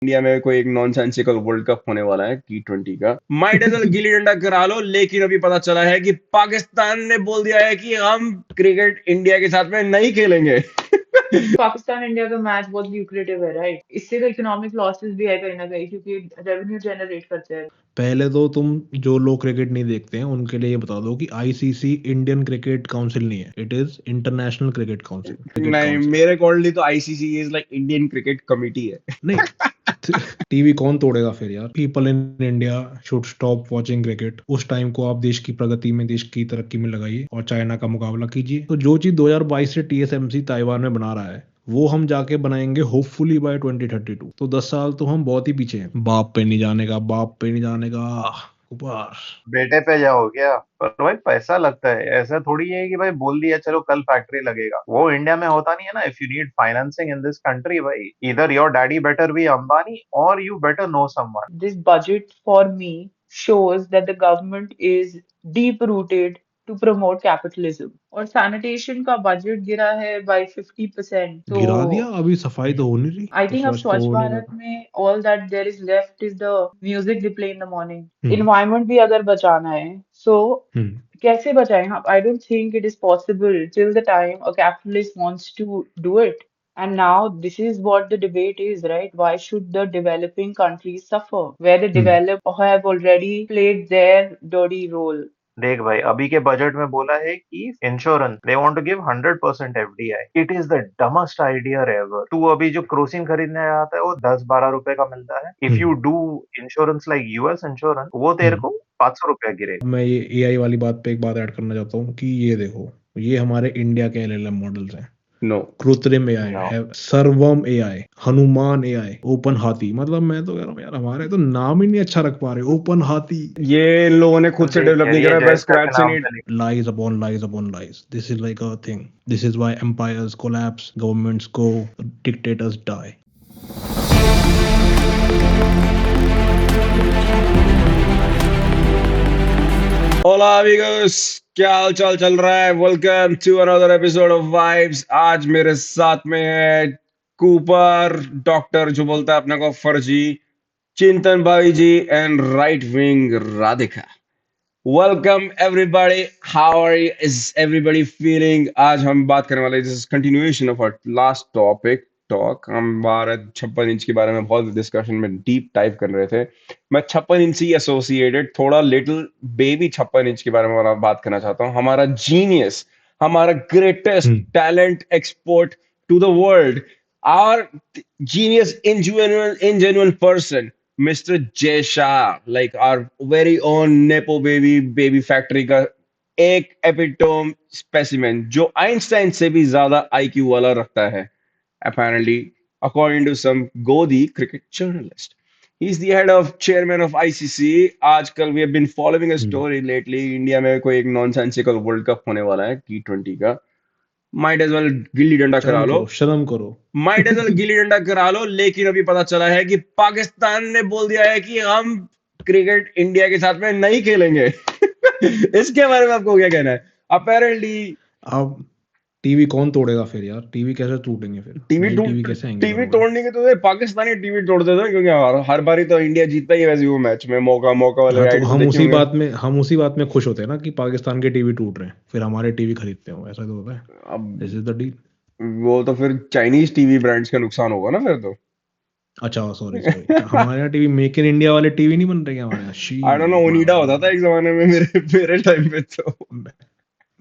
India में कोई एक नॉनसेंसिकल वर्ल्ड कप होने वाला है T20 का। Might as well gilli danda करा लो, लेकिन अभी पता चला है कि पाकिस्तान ने बोल दिया है कि हम क्रिकेट इंडिया के साथ में नहीं खेलेंगे। पाकिस्तान इंडिया का मैच बहुत ल्यूक्रेटिव है, राइट? इससे तो इकोनॉमिक लॉसेस भी है कहीं ना कहीं, क्योंकि रेवेन्यू जनरेट करते हैं। पहले तो तुम जो लोग क्रिकेट नहीं देखते हैं उनके लिए ये बता दो कि आईसीसी इंडियन क्रिकेट काउंसिल नहीं है, it is international cricket council. नहीं, मेरे अकॉर्डिंगली तो ICC is like Indian cricket committee है। नहीं, टीवी कौन तोड़ेगा फिर यार। People in India should stop watching cricket. उस टाइम को आप देश की प्रगति में, देश की तरक्की में लगाइए और चाइना का मुकाबला कीजिए। तो जो चीज 2022 से टीएसएमसी ताइवान में बना रहा है वो हम जाके बनाएंगे होपफुली बाय 2032। तो 10 साल तो हम बहुत ही पीछे हैं। बाप पे नहीं जाने का, बाप पे नहीं जाने का ऊपर। बेटे पे जाओ क्या? पर भाई पैसा लगता है, ऐसा थोड़ी है कि भाई बोल दिया चलो कल फैक्ट्री लगेगा, वो इंडिया में होता नहीं है ना। If you need financing in this country, भाई इधर your daddy better be Ambani और you better know someone. This budget for me shows that the government is deep rooted to promote capitalism. और sanitation का बजट गिरा है by 50%। तो गिरा दिया, अभी सफाई तो हो नहीं रही, I तो think अब स्वच्छ तो स्वच्छ हो नहीं भारत रहा। में all that there is left is the music they play in the morning. Hmm Environment भी अगर बचाना है, so हम्म कैसे बचाएं हम? I don't think it is possible till the time a capitalist wants to do it. And now this is what the debate is, right? Why should the developing countries suffer, where the hmm developed have already played their dirty role? देख भाई, अभी के budget में बोला है कि insurance they want to give 100% FDI. It is the dumbest idea ever. तू अभी जो क्रोसिन खरीदने आता है वो 10-12 रुपए का मिलता है। If you hmm do insurance like US insurance, वो तेरे हम्म। को 500 रुपया गिरेगा। मैं ये एआई वाली बात पे एक बात ऐड करना चाहता हूँ कि ये देखो, ये हमारे इंडिया के एलएलएम मॉडल्स हैं। नो, कृत्रिम एआई नो, है, सर्वम एआई, हनुमान एआई, ओपन हाथी। मतलब मैं तो कह रहा हूँ यार, हमारे तो नाम ही नहीं अच्छा रख पा रहे। ओपन हाथी। ये इन लोगों ने खुद से देख डेवलप यार, नहीं ये करा, बस जयसका स्क्रैच के से नाम नहीं। पे नहीं। Lies upon lies, this is like a thing. This is why empires collapse, governments go, dictators die. Hola amigos, क्या हाल चाल चल रहा है? Welcome to another episode of vibes. आज मेरे साथ में है कूपर, डॉक्टर जो बोलता है अपने को फर्जी, चिंतन भाई ji and right wing Radhika. Welcome everybody, how are you, is everybody feeling? आज हम बात करने वाले, this is continuation of our last topic talk. हम 12-56 इंच के बारे में बहुत डिस्कशन में डीप टाइप कर रहे थे। मैं 56 इंच से एसोसिएटेड थोड़ा लिटिल बेबी 56 इंच के बारे में बात करना चाहता हूँ। हमारा जीनियस, हमारा greatest talent export to the world, our genius ingenuine person, Mr. Jay Shah, like our very own Nepo baby factory का एक एपिटोम स्पेसिमेन जो आइंस्टाइन से भी ज्यादा आईक्यू वाला रखता है apparently, according to some Godi cricket journalist. He's the head of chairman of ICC. आजकल we have been following a story lately. India में कोई एक नॉनसेंसिकल वर्ल्ड कप होने वाला है T20 का। Might as well gilli danda करा शर्म लो, करो, शर्म करो। Might as well gilli danda करा लो, लेकिन अभी पता चला है कि पाकिस्तान ने बोल दिया है कि हम क्रिकेट इंडिया के साथ में नहीं खेलेंगे। इसके बारे में आपको क्या कहना है? अपेरेंटली अब टीवी कौन तोड़ेगा फिर यार। टीवी कैसे टूटेंगे फिर, टीवी नई टीवी कैसे आएंगे टीवी घरों में। तोड़ने के तो पाकिस्तानी टीवी तोड़ देते हैं, क्योंकि हर बारी तो इंडिया जीतता ही है वैसे वो मैच में। मौका मौका वाले हाँ, तो राइड्स देखे होंगे। हम उसी बात में खुश होते हैं ना कि पाकिस्तान के टीवी टूट रहे हैं, फिर हमारे टीवी खरीदते हो। ऐसा तो होता है। अब दिस इज द डील। वो तो फिर चाइनीज टीवी ब्रांड्स का नुकसान होगा ना फिर तो। अच्छा, सॉरी सॉरी, हमारे यहाँ टीवी मेक इन इंडिया वाले टीवी नहीं बन रहे क्या हमारे यहाँ? She I don't no, Onida होता था एक जमाने में मेरे मेरे टाइम पे तो।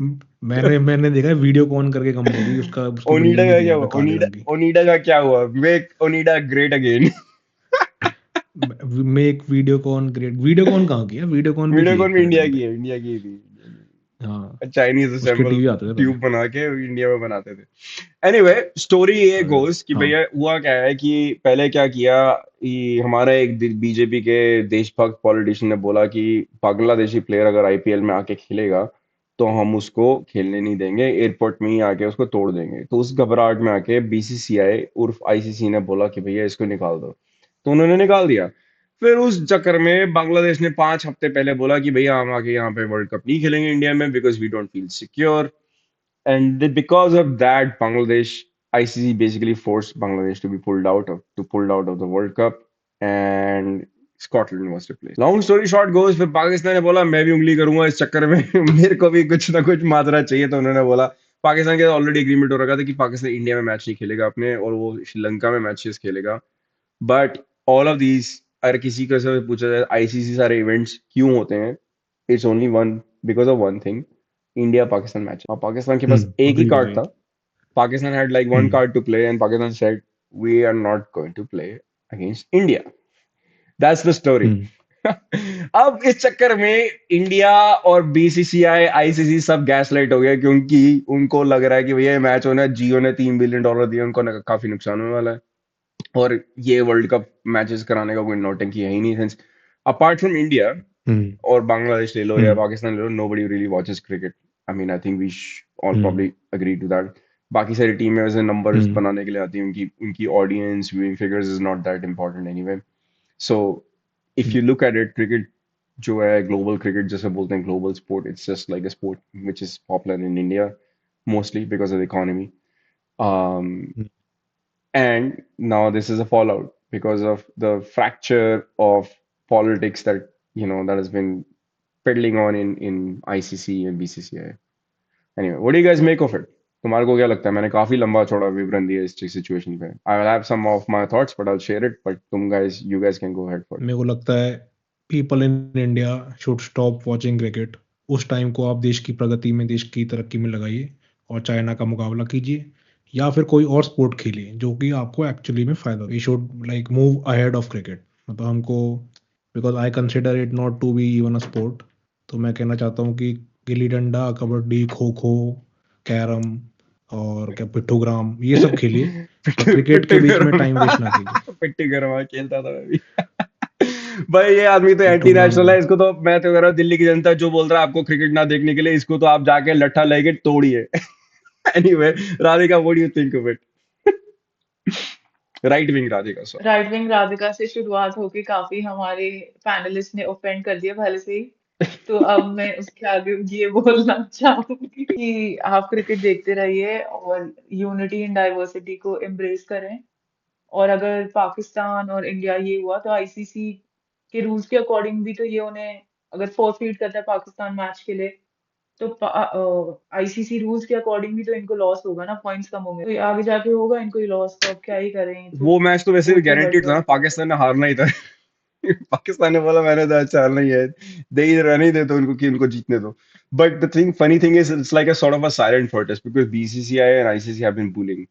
मैंने देखा है वीडियो कॉन करके कंपनी, उसका उसकी ओनिडा बिल्डिंग भी का थी क्या यहाँ हुआ? पे काले रंग की। ओनिडा का क्या हुआ? Make Onida great again. Make Videocon great. Videocon कहाँ की है? वीडियो कॉन भी थी वीडियोकॉन एक भी मेरे इंडिया टाइम की पे। है, इंडिया की थी। हाँ, चाइनीज उसके असेंबल टीवी आते थे पहले। ट्यूब बना के इंडिया में बनाते थे। एनीवे, स्टोरी ये अरे, गोस कि हाँ। भैया हुआ क्या है कि पहले क्या किया कि हमारा एक बीजेपी के देशभक्त पॉलिटिशियन ने बोला कि बांग्लादेशी प्लेयर अगर आईपीएल में आके खेलेगा तो हम उसको खेलने नहीं देंगे, एयरपोर्ट में ही आके उसको तोड़ देंगे। तो उस घबराहट में आके बीसीसीआई उर्फ आईसीसी ने बोला कि भैया इसको निकाल दो, तो उन्होंने निकाल दिया। फिर उस चक्कर में बांग्लादेश ने 5 हफ्ते पहले बोला कि भैया हम आके यहाँ पे वर्ल्ड कप नहीं खेलेंगे इंडिया में, because we don't feel secure. And because of that, Bangladesh ICC basically forced Bangladesh to be pulled out of the World Cup. and Scotland was replaced. Long story short goes, फिर पाकिस्तान ने बोला मैं भी उंगली करूंगा इस चक्कर में मेरे को भी कुछ ना कुछ माजरा चाहिए, तो उन्होंने बोला पाकिस्तान के ऑलरेडी एग्रीमेंट हो रखा था कि पाकिस्तान इंडिया में मैच नहीं खेलेगा अपने, और वो श्रीलंका में मैचेस खेलेगा. बट ऑल ऑफ दीज, अगर किसी को से पूछा जाए आईसीसी सारे इवेंट्स क्यों होते हैं, it's only one, because of one thing, India Pakistan match. और पाकिस्तान के पास एक ही अग्रीड कार्ड भाई. था. Pakistan had like one card to play, and Pakistan said, "We are not going to play against India." That's the story. अब इस चक्कर में India और बीसीसीआई आईसीसी सब गैसलाइट हो गया, क्योंकि उनको लग रहा है कि भैया ये मैच होना है, जियो ने $3 बिलियन दिए, उनको काफी नुकसान होने वाला है, और ये वर्ल्ड कप मैचेस कराने का कोई नौटंकी है ही नहीं. सिंस अपार्ट फ्रॉम इंडिया और बांग्लादेश ले लो या पाकिस्तान ले लो, nobody really watches cricket. I mean, I think we all probably agree to that. बाकी सारी टीमें वैसे नंबर्स बनाने के लिए आती हैं, उनकी उनकी audience viewing figures is not that important anyway. So if you look at it, cricket जो है ग्लोबल क्रिकेट जैसे बोलते हैं, global sport, it's just like a sport which is popular in India mostly because of the economy. And now this is a fallout because of the fracture of politics that that has been peddling on in ICC and BCCI. Anyway, what do you guys make of it? तुम्हारे को क्या लगता है? मैंने काफी लंबा चौड़ा विवरण दिया इस सिचुएशन पे. I will have some of my thoughts, but I'll share it. But you guys can go ahead first. मेरे को लगता है people in India should stop watching cricket. उस टाइम को आप देश की प्रगति में, देश की तरक्की में लगाइए और चाइना का मुकाबला कीजिए, या फिर कोई और स्पोर्ट खेलिए जो कि आपको एक्चुअली में फायदा. We should like move ahead of cricket. मतलब हमको, because I consider it not to be even a sport, तो मैं कहना चाहता हूँ कि गिल्ली डंडा, कबड्डी, खो खो, कैरम और क्या पिट्ठूग्राम, ये सब खेलिए, क्रिकेट के बीच में टाइम वेस्ट ना कीजिए. पिट्टी गरमा खेलता था मैं भी. भाई ये आदमी तो एंटी पिट्ठूग्राम नेशनल है, इसको तो मैं तो कह रहा हूँ दिल्ली की जनता जो बोल रहा है आपको क्रिकेट ना देखने के लिए, इसको तो आप जाके लट्ठा लेके तोड़िए. Anyway, Radhika, what do you think of it? Right wing Radhika, sorry. Right wing Radhika से शुरुआत होके काफी हमारे पैनलिस्ट ने ऑफेंड कर दिया पहले से ही. तो अब मैं उसके आगे ये बोलना चाहूंगी कि आप क्रिकेट देखते रहिए और यूनिटी इन डाइवर्सिटी को एम्ब्रेस करें. और अगर पाकिस्तान और इंडिया ये हुआ तो आईसीसी के रूल्स के अकॉर्डिंग भी तो ये उन्हें अगर फोरफीट करता है पाकिस्तान मैच के लिए, तो आईसीसी रूल्स के अकॉर्डिंग भी तो इनको लॉस होगा ना, पॉइंट्स कम होंगे, तो ये आगे जाके होगा इनको ही लॉस. तो अब क्या ही करें, तो वो मैच तो वैसे भी कोई तो गारंटीड था ना, गड़बड़. पाकिस्तान ने हारना ही था. पाकिस्तान ने बोला मैंने तो अच्छा हारना ही है, दे ही रहने दे तो उनको कि उनको जीतने दो. But the funny thing is, it's like a sort of a silent protest because BCCI and ICC have been bullying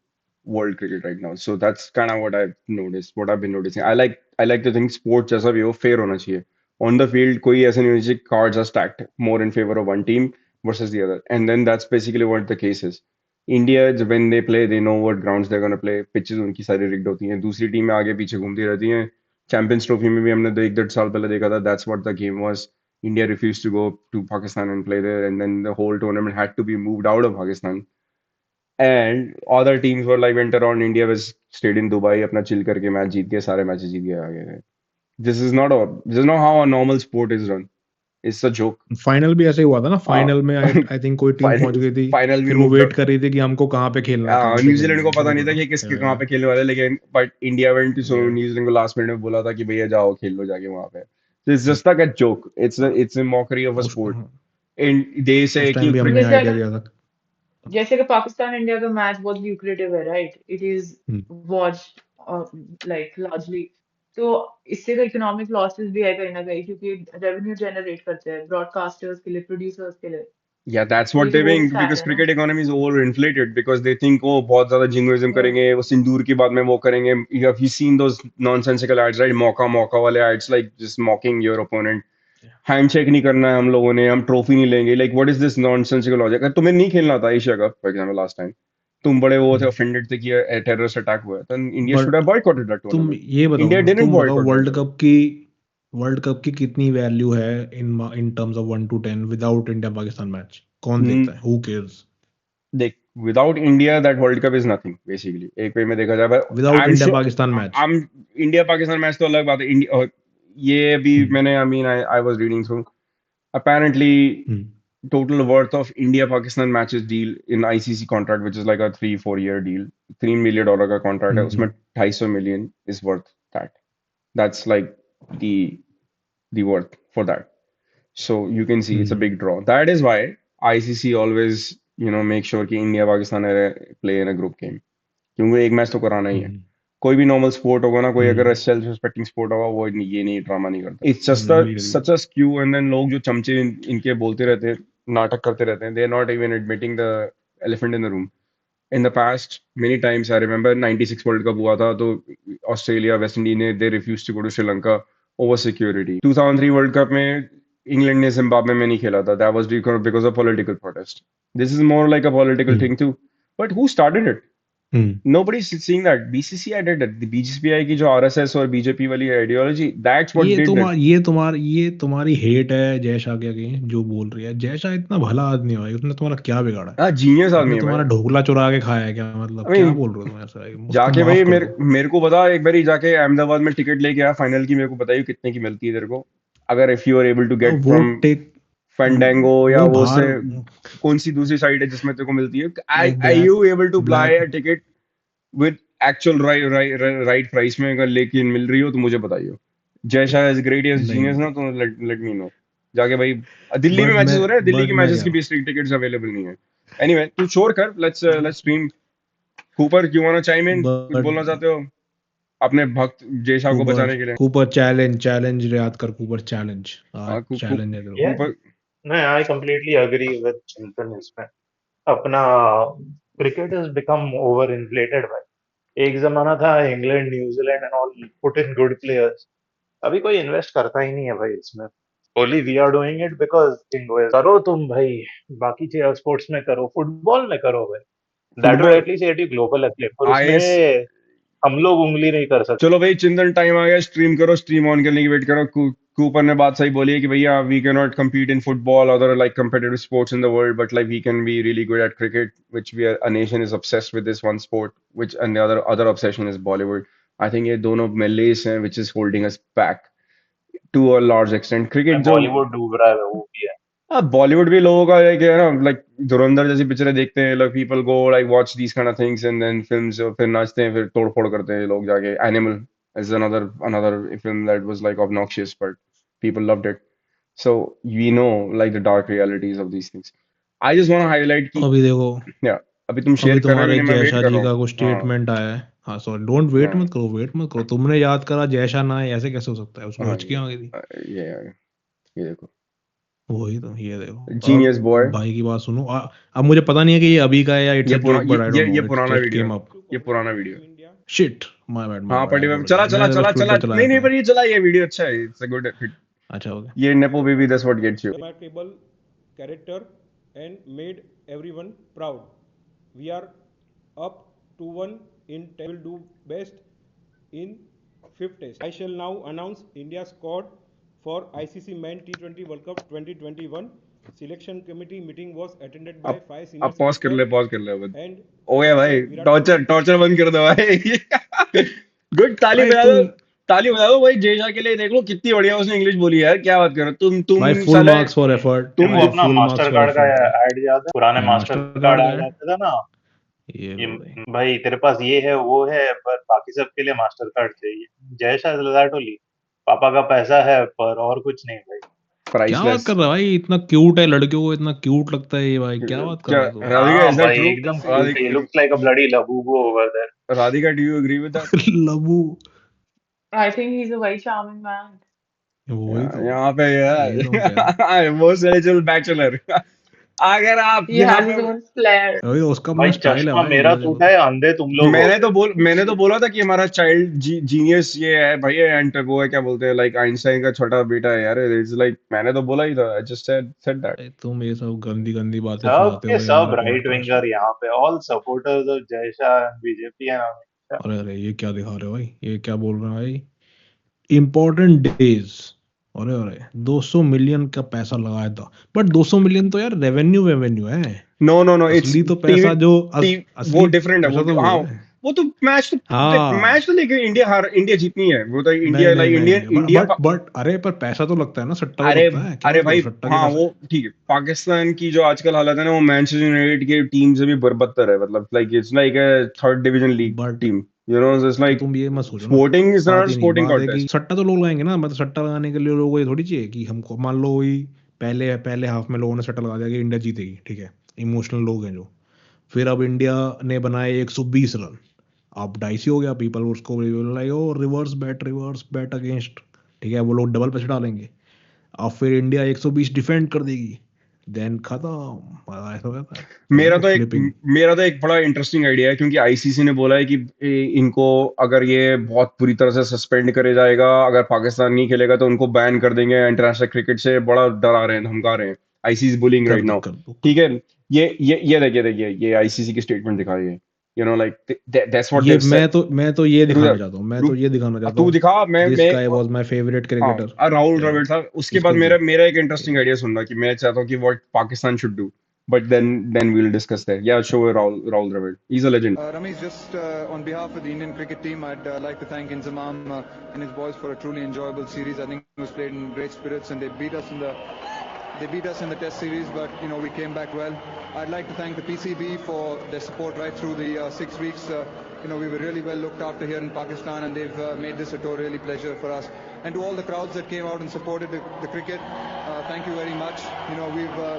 world cricket right now. So that's kind of what I've noticed, what I've been noticing. I like to think sport जैसा भी हो fair होना चाहिए. On the field कोई ऐसा नहीं होना चाहिए cards are stacked more in favor of one team versus the other. And then that's basically what the case is. India when they play, they know what grounds they're going to play. Pitches उनकी सारी rigged होती हैं. दूसरी टीमें आगे पीछे घूमती रहती हैं. चैंपियंस ट्रॉफी में भी हमने 1-1.5 साल पहले देखा था. That's what the game was. India refused to go to Pakistan and play there, and then the whole tournament had to be moved out of Pakistan. And other teams were like went around. India was stayed in Dubai, अपना chill करके match जीत के सारे matches जीत के आ गए. This is not how a normal sport is run. It's a joke. Final भी ऐसे ही हुआ था ना. फाइनल में आई थिंक कोई टीम पहुंच गई थी, फाइनल भी फिर वो moved वेट out. कर रही थी कि हमको कहाँ पे खेलना है, कहाँ पे न्यूजीलैंड खेलना को है. पता नहीं था कि किसके कहाँ पे खेलने वाले, लेकिन but India went to, so Yeah. New Zealand को लास्ट मिनट में बोला था कि भैया जाओ खेल लो जाके वहां पे. It's just like a joke. It's a mockery of a sport. And they से उस कि टाइम भी हमने जैसे आइडिया अगर दिया था. जैसे कि पाकिस्तान इंडिया का मैच बहुत ल्यूक्रेटिव है, right, it is watched like largely. तो इससे तो इकोनॉमिक लॉसेस भी है कहीं ना कहीं, क्योंकि रेवेन्यू जनरेट करते हैं ब्रॉडकास्टर्स के लिए, प्रोड्यूसर्स के लिए. Yeah, that's तो what ये they तो वो भी think फैक्ट because है ना. cricket economy is overinflated because they think oh बहुत ज्यादा jingoism करेंगे, वो सिंदूर की बाद में वो करेंगे. Have you seen those nonsensical ads, right? मौका वाले ads, like just mocking your opponent. Handshake नहीं करना है हम लोगों ने, हम ट्रॉफी नहीं लेंगे. Like what is this nonsensical logic? अगर तुम्हें नहीं खेलना था Asia cup for example last time, तुम बड़े वो थे, ऑफेंडेड थे कि टेररिस्ट अटैक हुआ, तो India should have but boycotted that तुम टूर्नामेंट. ये बताओ इंडिया ना, डिडंट तुम बताओ बॉयकॉट दैट. वर्ल्ड कप की कितनी वैल्यू है in terms of 1 to 10 without India Pakistan match? कौन देखता है? Who cares? देख, without India that world cup is nothing basically, एक वे में देखा जाए. पर without I am India sure, Pakistan match. I am India Pakistan match तो अलग बात है. इंडिया ये भी मैंने, I mean I was reading through, apparently total worth of India Pakistan matches deal in ICC contract, which is like a 3-4 year deal, $3 million का contract है, उसमें 250 million is worth that. That's like the the worth for that. So you can see it's a big draw. That is why ICC always, make sure कि India Pakistan play in a group game. क्योंकि एक match तो कराना ही है. कोई भी normal sport होगा ना, कोई अगर सेल्फ रिस्पेक्टिंग स्पोर्ट होगा, वो ये नहीं ड्रामा नहीं करता. It's just such a skew, and then लोग जो चमचे इनके बोलते रहते हैं, नाटक करते रहते हैं, they are not even admitting the elephant in the room. In the past many times, I remember 96 world cup हुआ था, तो ऑस्ट्रेलिया, वेस्ट इंडीज ने they refuse to go to Sri Lanka over security. 2003 world cup में England ने Zimbabwe में नहीं खेला था. That was because of political protest. This is more like a political thing too, but who started it? Nobody is seeing that. BCCI did it. The BCCI की जो RSS और BJP वाली ideology, that's what did it. ये तुम्हारी hate है जय शाह के आगे जो बोल रही है. जय शाह इतना भला आदमी है भाई, उसने तुम्हारा क्या बिगाड़ा है? हाँ, जीनियस आदमी है तुम्हारा ढोकला चुरा के खाया है क्या? मतलब क्या बोल रहे हो तुम ऐसा? जाके भाई मेरे को बता, एक बारी जाके अहमदाबाद में टिकट लेके आया फाइनल की, मेरे को बताइए कितने की मिलती है तेरे को, अगर if you are able to get from Fandango या वो से कौन सी दूसरी साइट है जिसमें तेरे को मिलती है. Are you able to buy a ticket with actual right price में अगर लेकिन मिल रही हो तो मुझे बताइए. Jay Shah is great as genius ना, तो लेट मी नो. जाके भाई दिल्ली में मैचेस हो रहे हैं, दिल्ली की मैचेस की भी स्ट्रीट टिकट्स अवेलेबल नहीं है. एनीवे, तू शोर कर, let's stream. Cooper, you want to chime in? कुछ बोलना चाहते हो अपने भक्त जय शाह को बचाने के लिए? कूपर चैलेंज याद कर. कूपर चैलेंज है कूपर. नहीं, I completely agree with Chintan. इसमें अपना cricket has become over inflated भाई. एक जमाना था England, New Zealand and all put in good players. अभी कोई इन्वेस्ट करता ही नहीं है भाई इसमें. Only we are doing it because करो तुम भाई, बाकी स्पोर्ट्स में करो, फुटबॉल में करो भाई. That will at least get you global acclaim. और उसमें हम लोग उंगली नहीं कर सकते. चलो भाई, चिंतन टाइम आ गया, स्ट्रीम करो. स्ट्रीम ऑन करने की वेट करो. कूपर ने बात सही बोली है कि भैया we can not compete in football, other like competitive sports in the world, but like we can be really good at cricket, which a nation is obsessed with this one sport, which and the other obsession is Bollywood. I think ये दोनों Malus हैं which is holding us back to a large extent. Cricket जो बॉलीवुड डूब रहा है वो भी है. बॉलीवुड भी लोगों का है ना, लाइक धुरंधर जैसी पिक्चरें देखते हैं, like people go like watch these kind of things and then films, फिर नाचते हैं, फिर तोड़-फोड़ करते हैं लोग जाके. Animal is another film that was like obnoxious, but people loved it. So we know like the dark realities of these things. I just want to highlight कि अभी देखो, अभी तुम शेयर कर रहे हो, मैं वेट कर रहा हूँ. का कुछ स्टेटमेंट आया है. हाँ सॉरी, डोंट वेट मत करो. तुमने याद करा जय शाह ना है, ऐसे कैसे हो सकता है? उसमें हिचकियां आ गई थी. ये देखो, वही तो, ये देखो जीनियस बॉय. भाई की बात सुनो. अब मुझे पता नहीं है कि ये अभी का है या इट्स ये पुराना वीडियो. Shit, my bad. हाँ, पटी चला. नहीं, पर ये चला, ये वीडियो अच्छा है. It's a good hit. अच्छा हो गया. ये nepo baby, that's what gets you. Remarkable character and made everyone proud. We are up 2-1 in table. Do best in fifth test. I shall now announce India's squad for ICC Men T20 World Cup 2021. Selection committee meeting was attended by 5 senior. अब pause कर ले अब. ओ गया भाई, torture बंद कर दो भाई. गुड. ताली बजा दो भाई जय शाह के लिए. देख लो कितनी बढ़िया उसने इंग्लिश बोली यार. क्या बात कर रहे हो तुम भाई. Full marks for effort. तुम अपना मास्टर कार्ड का ऐड याद है? पुराने मास्टर कार्ड आ जाता था ना, ये भाई तेरे पास ये है वो है, पर बाकी सब के लिए मास्टर कार्ड चाहिए. Jay Shah that only. पापा का पैसा है पर और कुछ नहीं भाई. क्या बात कर रहा है भाई? इतना क्यूट है, लड़कियों को इतना क्यूट लगता है ये भाई. क्या बात कर रहा है? Radhika, is that true? एकदम he looks like a bloody labubu over there. Radhika, do you agree with that? लबू. I think he's a very charming man. वही तो यहाँ पे यार most eligible bachelor. अगर आप He has his own flair. अभी उसका भाई स्टाइल है चश्मा भाई. मेरा टूटा है, अंधे तुम लोग. मैंने तो बोला था कि हमारा चाइल्ड जीनियस ये है भाई. एंड वो है, क्या बोलते हैं, लाइक आइंस्टाइन का छोटा बेटा है यार. इट्स लाइक, मैंने तो बोला ही था. I just said that. तुम ये सब गंदी बातें सुनाते हो. सब राइट विंगर यहाँ पे, all supporters of Jay Shah and BJP and. अरे ये क्या दिखा रहे हो भाई? ये क्या बोल रहे हो भाई? Important days. अरे 200 मिलियन का पैसा लगाया था, बट 200 मिलियन तो यार रेवेन्यू है. नो असली तो पैसा जो वो डिफरेंट है. वो तो मैच तो लेके इंडिया जीतनी है. वो तो इंडिया बट अरे पर पैसा तो लगता है ना, सट्टा. अरे भाई हाँ, वो ठीक है. पाकिस्तान की जो आजकल हालत है ना, वो मैनचेस्टर यूनाइटेड की टीम से भी बदतर है. मतलब like it's like a third division league team. You know, it's तो like तुम ये मत सोचो ना, sporting is बात not a ये नहीं, sporting बात है कि contest. सट्टा तो लोग लगाएंगे ना, मतलब सट्टा लगाने के लिए लोगों को ये थोड़ी चाहिए कि हमको, मान लो वही पहले पहले हाफ में लोगों ने सट्टा लगा दिया कि इंडिया जीतेगी, ठीक है, इमोशनल लोग हैं जो, फिर अब इंडिया ने बनाए 120 रन, अब डाइसी हो गया, पीपल उसको लाइक ओ रिवर्स बेट अगेंस्ट, ठीक है, वो लोग डबल पैसे डालेंगे, अब फिर इंडिया 120 डिफेंड कर देगी, देन खत्म, ऐसा हो जाता है, समझ मेरा लो तो एक फ्लिपिंग। मेरा तो एक बड़ा इंटरेस्टिंग आइडिया है, क्योंकि आईसीसी ने बोला है कि इनको अगर ये बहुत बुरी तरह से सस्पेंड करे जाएगा, अगर पाकिस्तान नहीं खेलेगा तो उनको बैन कर देंगे इंटरनेशनल क्रिकेट से, बड़ा डरा रहे हैं, धमका रहे हैं, आईसीसी बुलिंग राइट नाउ। कर दो। ठीक है, ये देखिए ये आईसीसी की स्टेटमेंट दिखा रही है, you know, like that's what ये देव सेड। मैं तो ये रुक दिखाना जा, चाहता हूँ, मैं तो रुक, ये दिखाना चाहता तू हूँ, दिखा, this guy was my favourite हाँ, क्रिकेटर, राहुल क्या द्रविड़ था। उसके बाद इसको मेरा ये मेरा एक इंटरेस्टिंग आइडिया सुनना, कि मैं चाहता हूँ कि what Pakistan should do, but then we will discuss that. Yeah so Rahul Dravid, he is a legend. Ramesh, just on behalf of the Indian cricket team, I'd like to thank Inzamam and his boys for a truly enjoyable series. I think it was played in great spirits, and they beat us in the Test series, but we came back well. I'd like to thank the PCB for their support right through the 6 weeks. We were really well looked after here in Pakistan, and they've made this a tour really pleasure for us. And to all the crowds that came out and supported the cricket, thank you very much.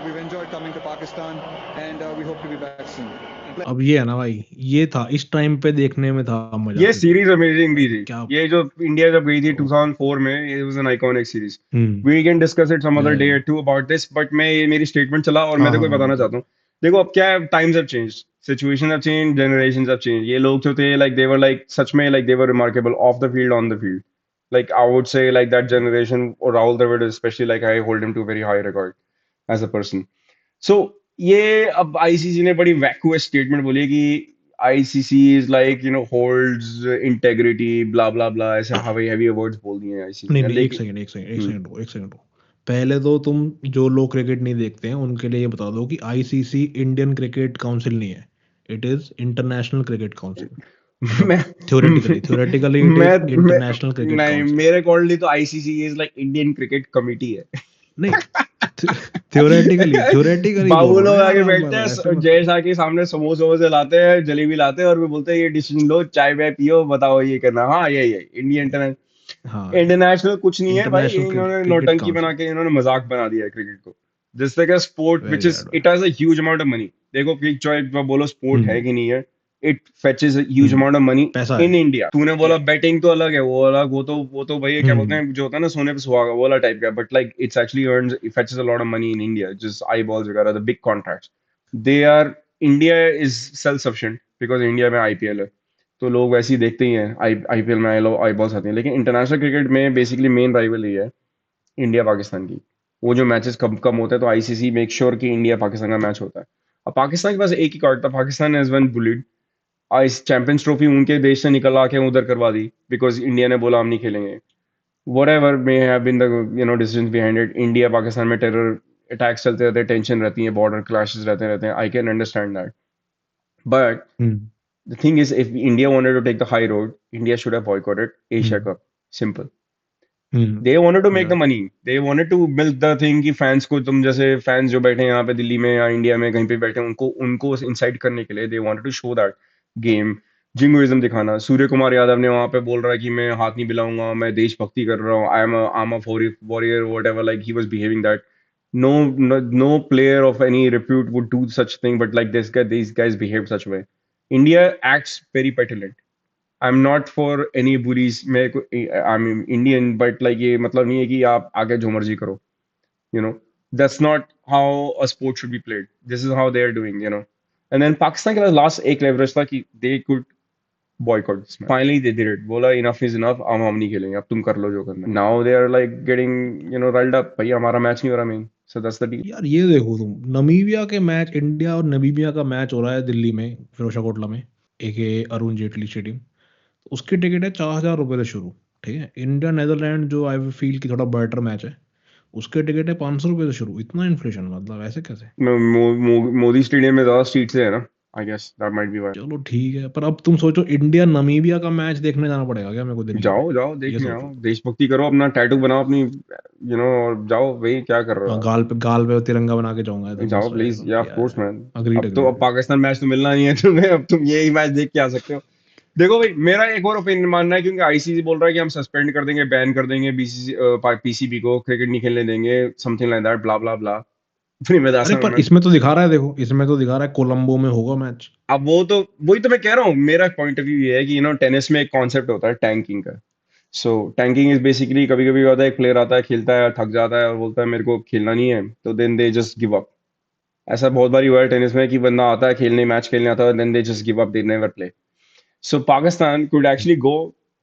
We've enjoyed coming to Pakistan, and we hope to be back soon. अब ये है ना भाई, ये था इस time पे देखने में था मजा ये क्रिकेट, सीरीज अमेजिंग भी थी। क्या ये जो इंडिया जब गई थी 2004 में, it was an iconic series. Hmm, we can discuss it some other day या, टू अबाउट दिस, बट मैं ये मेरी स्टेटमेंट चला और मैं हाँ देखो हाँ बताना तो चाहता हूँ। देखो अब क्या है, times have changed, situation have changed, generations have changed. ये लोग जो थे, like they were like such में, like they were remarkable of the field, on the field. Like I would say, like that generation, or Rahul Dravid especially, like I hold him to very high regard as a person. So ये अब ICC ने बड़ी वैक्यूअस statement बोली है कि ICC is like holds integrity blah blah blah, ऐसे हवाई heavy words बोल दिए हैं आईसीसी नहीं ने, नहीं, एक लेकिन सेकंड एक सेकंड एक सेकंड एक सेकंड पहले तो तुम जो लोग क्रिकेट नहीं देखते हैं उनके लिए ये बता दो कि आईसीसी इंडियन क्रिकेट काउंसिल नहीं है, it is international cricket council, मतलब मैं थ्योरेटिकली इट मैं, इज इंटरनेशनल क्रिकेट नहीं, काउंसिल, मेरे अकॉर्डिंगली तो ICC is like Indian cricket committee है। नहीं थ्योरेटिकली बाबू बोल रहा लोग हूँ यार, आगे आप बैठते ऐसे हैं, मत जय करो। शाह के सामने समोसे वोसे लाते हैं, जलेबी लाते हैं, और वो बोलते हैं ये डिसीजन लो, चाय वाय पियो, बताओ ये करना। हाँ, ये इंडिया हाँ, इंटरनेशनल कुछ नहीं है भाई, ये इंटरनेशनल इन्होंने क्रिकेट नौटंकी बना काउंसिल, के इन्होंने मजाक बना दिया है क्रिकेट को, जिस तरह का sport very which is, bad it has a huge amount of money. देखो कि चाहे बोलो स्पोर्ट है कि नहीं है, it fetches a huge amount of money पैसा इन है, इंडिया। तूने बोला बेटिंग तो अलग है, वो अलग, वो तो भाई क्या बोलते हम्म हैं, जो होता है ना सोने पे सुहागा, वो वाला टाइप का, but like it's actually earns, it fetches a lot of money in India, just eyeballs वगैरह, the big contracts, they are, India is self sufficient because India में आईपीएल है, तो लोग वैसे ही देखते ही हैं, आईपीएल में आई बॉल्स आती हैं। लेकिन इंटरनेशनल क्रिकेट में बेसिकली मेन राइवल ये है, इंडिया पाकिस्तान की। वो जो मैचेस कम कम होते हैं तो आईसीसी मेक श्योर कि इंडिया पाकिस्तान का मैच होता है। अब पाकिस्तान के पास एक ही कार्ड था, पाकिस्तान हैज वन बुलेट, इस चैंपियंस ट्रॉफी उनके देश से निकल आके उधर करवा दी, बिकॉज इंडिया ने बोला हम नहीं खेलेंगे। whatever may have been the decisions behind it, India Pakistan में टेरर अटैक्स चलते रहते हैं, टेंशन रहती है, बॉर्डर क्लैशेस रहते हैं, I can understand that, but the thing is, if India wanted to take the high road, India should have boycotted Asia Cup. Simple. They wanted to make the money. They wanted to milk the thing कि fans को, तुम जैसे fans जो बैठे हैं यहाँ पे दिल्ली में या इंडिया में कहीं पे बैठे हैं, उनको उनको इंसाइट करने के लिए they wanted to show that game, jingoism दिखाना। सूर्य कुमार यादव ने वहां पे बोल रहा है कि मैं हाथ नहीं मिलाऊंगा, मैं देशभक्ति कर रहा हूँ, I am a warrior, whatever, like he was behaving that. No player of any repute would do such thing, but like these guys behaved such way. India acts very petulant. I'm not for any bullies. I'm Indian, but like ये मतलब नहीं है कि आप आगे जो मर्जी करो. You know, that's not how a sport should be played. This is how they are doing. And then Pakistan के पास last एक leverage था कि they could boycott this match. Finally they did it. बोला enough is enough. हम नहीं खेलेंगे. अब तुम कर लो जो करना है. Now they are like getting riled up. भाई हमारा मैच नहीं हो रहा main. So that's the deal. यार ये देखो तुम, नमीबिया के मैच, इंडिया और नमीबिया का मैच हो रहा है दिल्ली में, फिरोजा कोटला में, एक अरुण जेटली स्टेडियम, उसकी टिकट है 4,000 रुपये से शुरू, ठीक है। इंडिया नेदरलैंड जो आई फील की थोड़ा बेटर मैच है, उसके टिकट है 500 रुपये से शुरू। इतना इन्फ्लेशन, मतलब ऐसे कैसे? मोदी स्टेडियम में ज्यादा सीट्स है ना, I guess that might be why. चलो ठीक है, पर अब तुम सोचो इंडिया नमीबिया का मैच देखने जाना पड़ेगा क्या मेरे को दिल्ली में? जाओ ये देखने आओ, सोचो, देशभक्ति करो, अपना टैटू बनाओ अपनी, और जाओ भाई, क्या कर रहे हो हाँ, आप? गाल पे तिरंगा बना के जाऊंगा, एकदम जाओ मस्त प्लीज, रहेगा। या ऑफ कोर्स मैन। अग्रीड अब तो अग्रीड। अब पाकिस्तान मैच तो मिलना नहीं है तुम्हें, अब तुम यही मैच देख के आ सकते हो। देखो भाई, मेरा एक और ओपिनियन मानना है, क्योंकि आईसीसी बोल रहा है कि हम सस्पेंड कर देंगे, बैन कर देंगे बीसीसी पीसीबी को, क्रिकेट नहीं खेलने देंगे, something like that, blah blah ब्ला। फिर मैं अरे पर इसमें तो दिखा रहा है, देखो इसमें तो दिखा रहा है कोलंबो में होगा मैच। अब वो तो वही तो मैं कह रहा हूँ, मेरा पॉइंट ऑफ व्यू ये है कि टेनिस में एक कॉन्सेप्ट होता है टैंकिंग का। सो टैंकिंग इज बेसिकली, कभी कभी होता है एक प्लेयर आता है, खेलता है, थक जाता है और बोलता है मेरे को खेलना नहीं है, तो then they just give up. ऐसा बहुत बार हुआ है टेनिस में कि बंदा आता है खेलने, मैच खेलने आता है, then they just give up, they never play. So Pakistan could actually go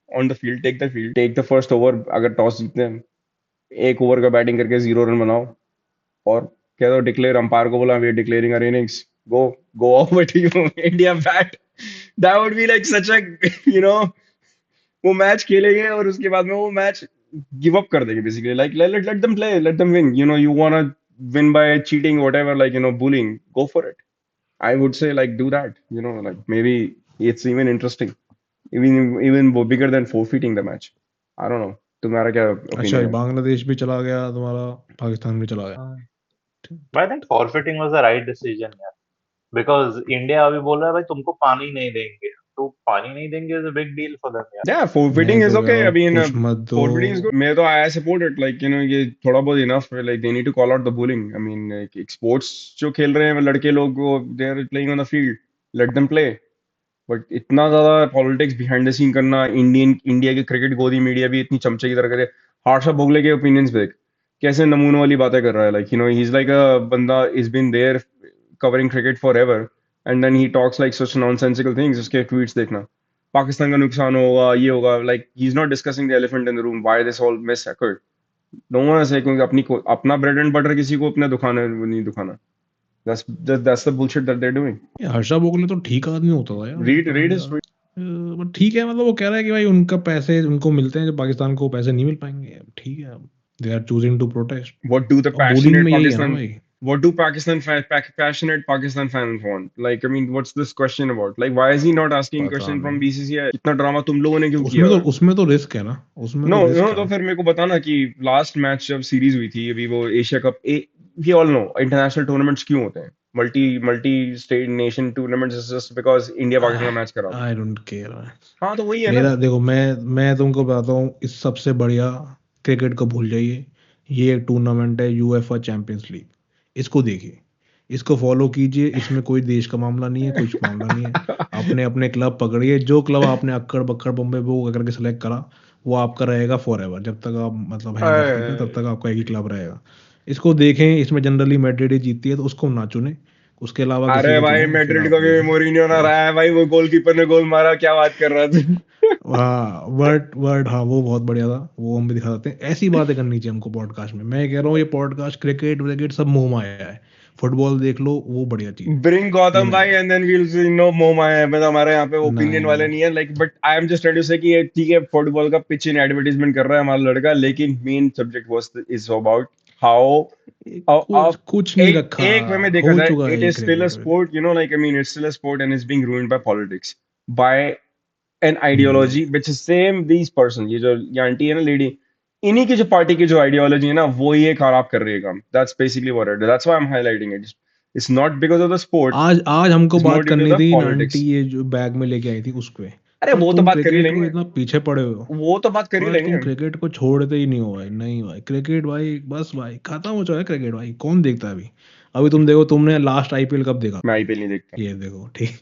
on the field, take the first over, अगर टॉस जीतते हैं, एक ओवर का बैटिंग करके 0 रन बनाओ और कह दो डिक्लेयर, अंपायर को बोला we are declaring our innings, go go over to you India bat. That would be like such a you know वो मैच खेलेंगे और उसके बाद में वो मैच गिव अप कर देंगे basically, like let them play, let them win, you वांना win by cheating, whatever, like bullying, go for it. I would say like do that, like maybe it's even interesting, even bigger than forfeiting the match. I don't know, तुम्हारा क्या अच्छा, opinion ये है? बांग्लादेश भी चला गया तुम्हारा, पाकिस्तान भी चला गया। But I think forfeiting was the right decision, यार. Because India अभी बोल रहा है भाई तुमको पानी नहीं देंगे, तो पानी नहीं देंगे is a big deal for them, यार. Yeah, forfeiting मैं is तो okay. I यार mean, कुछ मत दो। forfeiting is good. मैं तो I support it. Like ये थोड़ा बहुत enough. Like they need to call out the bullying. I mean, like, sports जो खेल रहे हैं वो लड़के लोग, वो they are playing on the field. Let them play. But इतना ज्यादा पॉलिटिक्स बिहाइंड द सीन करना, इंडिया की क्रिकेट गोदी मीडिया भी इतनी चमचे की तरह करे। हर्षा भोगले के ओपिनियंस देख, कैसे नमूनों वाली बातें कर रहा है, like he is like a बंदा is been there covering cricket forever, and then he talks like such nonsensical things. उसके ट्वीट्स देखना, पाकिस्तान का नुकसान होगा, ये होगा, like he is not discussing the elephant in the room, why this all miss occurred. No one say, क्योंकि अपना bread and butter किसी को अपने दुखाना नहीं दुखाना। That's the bullshit that they're doing. ये हर्षा भोगले तो ठीक आदमी होता था यार, Read his tweet. बट ठीक है, मतलब वो कह रहा है कि भाई उनका पैसे उनको मिलते हैं, जब पाकिस्तान को पैसे नहीं मिल पाएंगे, ठीक है, they are choosing to protest. What do the और bullying passionate में यही है ना Pakistan? भाई। What do passionate Pakistan fans want? Like, I mean, what's this question about? Like, why is he not asking पता question from नहीं, BCCI? इतना drama तुम लोगों ने क्यों उसमें किया? उसमें तो रिस्क है ना, उसमें No, तो रिस्क no, है तो ना। फिर मेरे को बताना कि लास्ट मैच जब सीरीज हुई थी, अभी वो Asia cup, we all know international tournaments क्यों होते हैं, multi state nation tournaments, just because India Pakistan का मैच करा। I don't care. हाँ, तो वही है ना। मेरा देखो, मैं तुमको बताता हूँ, इस सबसे बढ़िया क्रिकेट को भूल जाइए, ये एक टूर्नामेंट है यूएफए चैंपियंस लीग, इसको देखिए, इसको फॉलो कीजिए, इसमें कोई देश का मामला नहीं है, कुछ मामला नहीं है, अपने अपने क्लब पकड़िए, जो क्लब आपने अक्कड़ बक्कड़ बम्बे वो करके सेलेक्ट करा, वो आपका रहेगा फॉर एवर, जब तक आप मतलब हैं धरती पे तब तक आपका एक ही क्लब रहेगा। इसको देखें, इसमें जनरली मैड्रिड ही जीतती है, तो उसको ना चुने, उसके अलावा किसी अरे को भाई, चुने, फिर मैड्रिड आप को भी देखो। मोरिनियो ना रहा है भाई, वो गोलकीपर ने गोल मारा, क्या बात कर रहा था। हाँ, वर्ड हाँ, वो बहुत बढ़िया था, वो हम भी दिखा सकते हैं, ऐसी बातें करनी चाहिए हमको पॉडकास्ट में। मैं कह रहा हूँ ये पॉडकास्ट क्रिकेट व्रिकेट सब मुंह माया है, फुटबॉल देख लो, वो बढ़िया चीज है, Bring ये गौतम भाई नहीं। एंड देन वील सी नो मोम आए हैं, मतलब हमारे यहाँ पे ओपिनियन वाले नहीं, नहीं है, like, but I am just trying to say कि ये ठीक है, फुटबॉल का पिच इन एडवर्टाइजमेंट कर रहा है हमारा लड़का, लेकिन main subject was is about how कुछ नहीं रखा, एक वे में देखा हो जाए, चुका इट है ये is still a cricket. Sport, like, I mean, it's still a sport and is being ruined by politics, by an ideology which is same these person, ये जो ये आंटी है ना, लेडी, इन्हीं की जो पार्टी की जो आइडियोलॉजी है ना, वो ये खराब कर रही है काम। That's basically what it is, that's why I am highlighting it. It's not because of the sport, आज हमको इट्स मोर बात ड्यू टू करनी द थी आंटी, पॉलिटिक्स। ये जो बैग में लेके आई थी उस पे, अरे पर वो तो तुम बात कर ही क्रिकेट को लेंगे, इतना पीछे पड़े हो, वो तो बात कर ही बस तुम लेंगे। क्रिकेट को छोड़ते ही नहीं हो भाई। नहीं भाई, क्रिकेट भाई बस भाई खत्म हो चुका है क्रिकेट भाई, कौन देखता है अभी? अभी तुम देखो, तुमने लास्ट आईपीएल कब देखा? मैं आईपीएल नहीं देखता। ये देखो, ठीक,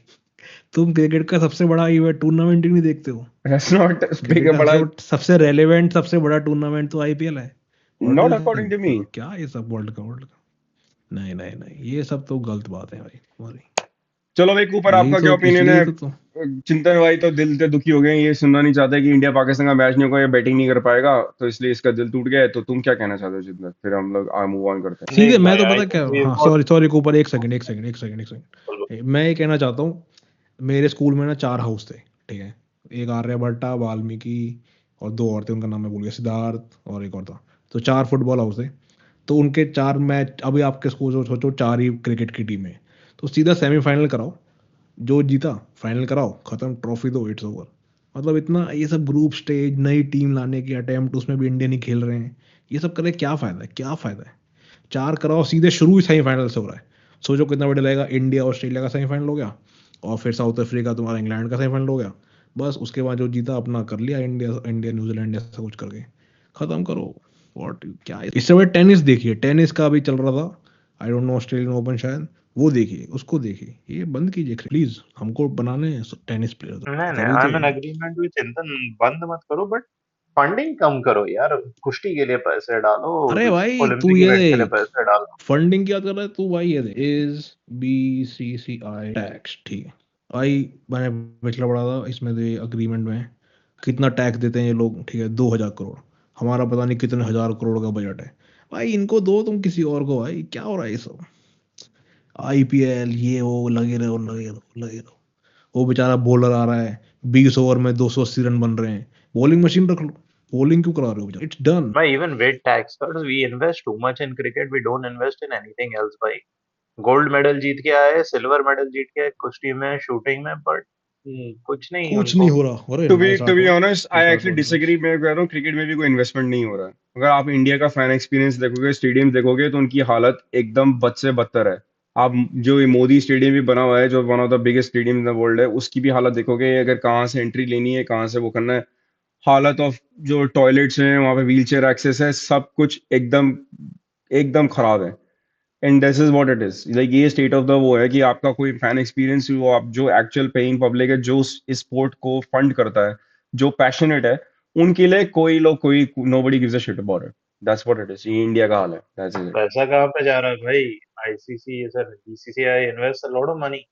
तुम क्रिकेट का सबसे बड़ा इवेंट टूर्नामेंट ही नहीं देखते हो। दैट्स नॉट बिग क्रिकेट का बड़ा, सबसे रेलेवेंट सबसे बड़ा टूर्नामेंट तो आईपीएल है। What do not you according to think? Me. क्या ये सब वर्ल्ड का? नहीं नहीं नहीं, ये सब तो गलत बात है भाई तुम्हारी। चलो भाई, ऊपर यही आपका क्या तो, ओपिनियन इसलिए है? तो चिंतन भाई तो दिल से दुखी हो गए, ये सुनना नहीं चाहते कि इंडिया पाकिस्तान का मैच नहीं होगा, ये बैटिंग नहीं कर पाएगा, तो इसलिए इसका दिल टूट गया है। तो तुम क्या कहना चाहते हो चिंतन? फिर हम लोग मूव ऑन करते हैं। सीधे, नहीं मैं भाई, तो I पता क्या, think we've हाँ, got सॉरी ऊपर, एक सेकंड, मैं ये कहना चाहता हूँ, मेरे स्कूल में ना 4 हाउस थे, ठीक है, एक आर्यभट्टा, वाल्मीकि और 2 और थे, उनका नाम मैं भूल गया, सिद्धार्थ और एक और था, तो 4 फुटबॉल हाउस थे। तो उनके 4 मैच, अभी आपके स्कूल सोचो 4 ही क्रिकेट की टीम है, तो सीधा सेमीफाइनल कराओ, जो जीता फाइनल कराओ, खत्म, ट्रॉफी दो, इट्स ओवर। मतलब इतना ये सब ग्रुप स्टेज, नई टीम लाने की अटेम्प्ट, उसमें भी इंडियन ही खेल रहे हैं, ये सब करे क्या फायदा है? क्या फायदा है? 4 कराओ, सीधे शुरू ही सेमीफाइनल से हो रहा है। सोचो कितना बढ़िया लगेगा, इंडिया ऑस्ट्रेलिया का सेमीफाइनल हो गया, और फिर साउथ अफ्रीका तुम्हारा इंग्लैंड का सेमीफाइनल हो गया, बस उसके बाद जो जीता अपना कर लिया, इंडिया इंडिया न्यूजीलैंड ऐसा कुछ करके खत्म करो। व्हाट क्या है? इससे बड़े टेनिस देखिए, टेनिस का अभी चल रहा था, आई डोंट नो ऑस्ट्रेलियन ओपन शायद, वो देखिए उसको देखिए, ये बंद कीजिए प्लीज, हमको बनाने हैं टेनिस प्लेयर नहीं नहीं, तभी आई तो। एम इन एग्रीमेंट विद चिंतन, बंद मत करो बट फंडिंग कम करो यार। कुश्ती के लिए पैसे डालो, अरे भाई तू ओलंपिक ये इवेंट के लिए देख, पैसे डालो। फंडिंग की बात कर रहा है तू भाई, ये देख इज BCCI टैक्स, ठीक है, आई मैंने पिछला पढ़ा था इसमें दे अग्रीमेंट में कितना टैक्स देते हैं ये लोग, ठीक है 2000 करोड़, हमारा पता नहीं कितने हजार करोड़ का बजट है, भाई इनको दो तुम किसी और को, भाई क्या हो रहा है ये सब, IPL ये वो लगे रहो लगे रहो लगे रहो, वो बेचारा बॉलर आ रहा है 20 ओवर में 280 रन बन रहे हैं, बॉलिंग मशीन रख लो, बॉलिंग क्यों करा रहे हो, इट्स डन। भाई even with tax cuts we invest too much in cricket, we don't invest in anything else भाई। गोल्ड मेडल जीत के आए, सिल्वर मेडल जीत के आए कुश्ती में, शूटिंग में, बट कुछ नहीं कुछ नहीं उनको। हो रहा, अरे too nice be artwork, honest I nice actually artwork, nice. Disagree, मैं कह रहा हूँ क्रिकेट में भी कोई इन्वेस्टमेंट नहीं हो रहा है। अगर आप इंडिया का फैन एक्सपीरियंस देखोगे, स्टेडियम देखोगे, तो उनकी हालत एकदम बद से बदतर है। आप जो ये मोदी स्टेडियम भी बना हुआ है, जो one of the biggest stadium in the world है, उसकी भी हालत देखोगे, अगर कहाँ से एंट्री लेनी है, कहाँ से वो करना है, हालत ऑफ जो टॉयलेट्स हैं वहाँ पे, व्हील चेयर एक्सेस है, सब कुछ एकदम एकदम खराब है। And this is what it is, like ये स्टेट ऑफ द वो है कि आपका कोई फैन एक्सपीरियंस, वो आप जो एक्चुअल पेइंग पब्लिक है, जो इस स्पोर्ट को फंड करता है, जो पैशनेट है, उनके लिए कोई लोग, कोई nobody gives a shit about it. That's what it is, ये इंडिया का हाल है, दैट्स पैसा कहाँ पे जा रहा है भाई? ICC sir, BCCI invest a lot of money,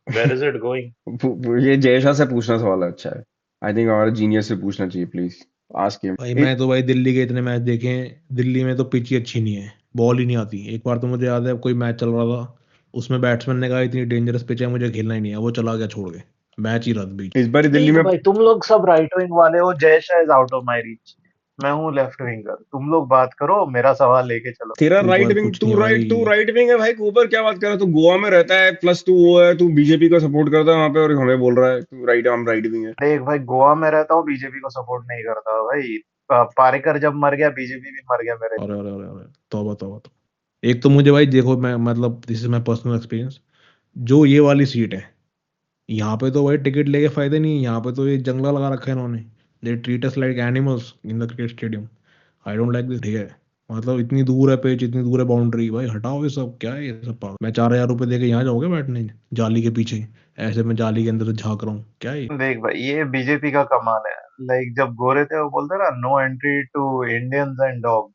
where is it going? It. ये जयशा से पूछना सवाल है, अच्छा है। आई थिंक हमारे जीनियस से पूछना चाहिए, प्लीज आस्क हिम। भाई मैं तो भाई दिल्ली के इतने मैच देखे हैं, दिल्ली में तो पिच ही अच्छी नहीं है, बॉल ही नहीं आती। एक बार तो मुझे याद है कोई मैच चल रहा था, उसमें बैट्समैन ने कहा इतनी डेंजरस पिच है मुझे खेलना ही नहीं है, वो चला गया छोड़ के, मैच ही रद्द बीच। इस बार दिल्ली ठीक में भाई, तुम लोग सब राइट विंग वाले हो, जय Shah is out of my reach, मैं हूँ लेफ्ट विंगर, तुम लोग बात करो, मेरा सवाल लेके चलो। तेरा राइट ऊपर विंग, कुछ नहीं भाई। तू राइट विंग है भाई, ऊपर क्या बात कर रहा है? तू गोवा में रहता है, प्लस तू वो है, तू बीजेपी को सपोर्ट करता है वहां पे, और हमें बोल रहा है तू राइट, हम राइट विंग है। देख भाई, गोवा में रहता हूँ, बीजेपी को सपोर्ट नहीं करता भाई। पारेकर जब मर गया, बीजेपी भी मर गया मेरे अरे लिए। अरे अरे अरे, तौबा तौबा तो, एक तो मुझे भाई देखो, मैं मतलब this is my personal experience, जो ये वाली सीट है यहाँ पे तो भाई टिकट लेके फायदे नहीं है, यहाँ पे तो ये जंगला लगा रखा है इन्होंने, they treat us like animals in the cricket stadium, I don't like this, ठीक है, मतलब इतनी दूर है पिच, इतनी दूर है बाउंड्री, भाई हटाओ ये सब, क्या है ये सब पागल, मैं 4000 रुपये दे के यहाँ जाऊँगा बैठने जाली के पीछे, ऐसे मैं जाली के अंदर से झांक रहा हूँ, क्या है ये? देख भाई, ये बीजेपी का कमाल है। लाइक जब गोरे थे वो बोलते ना, no entry to Indians and dogs.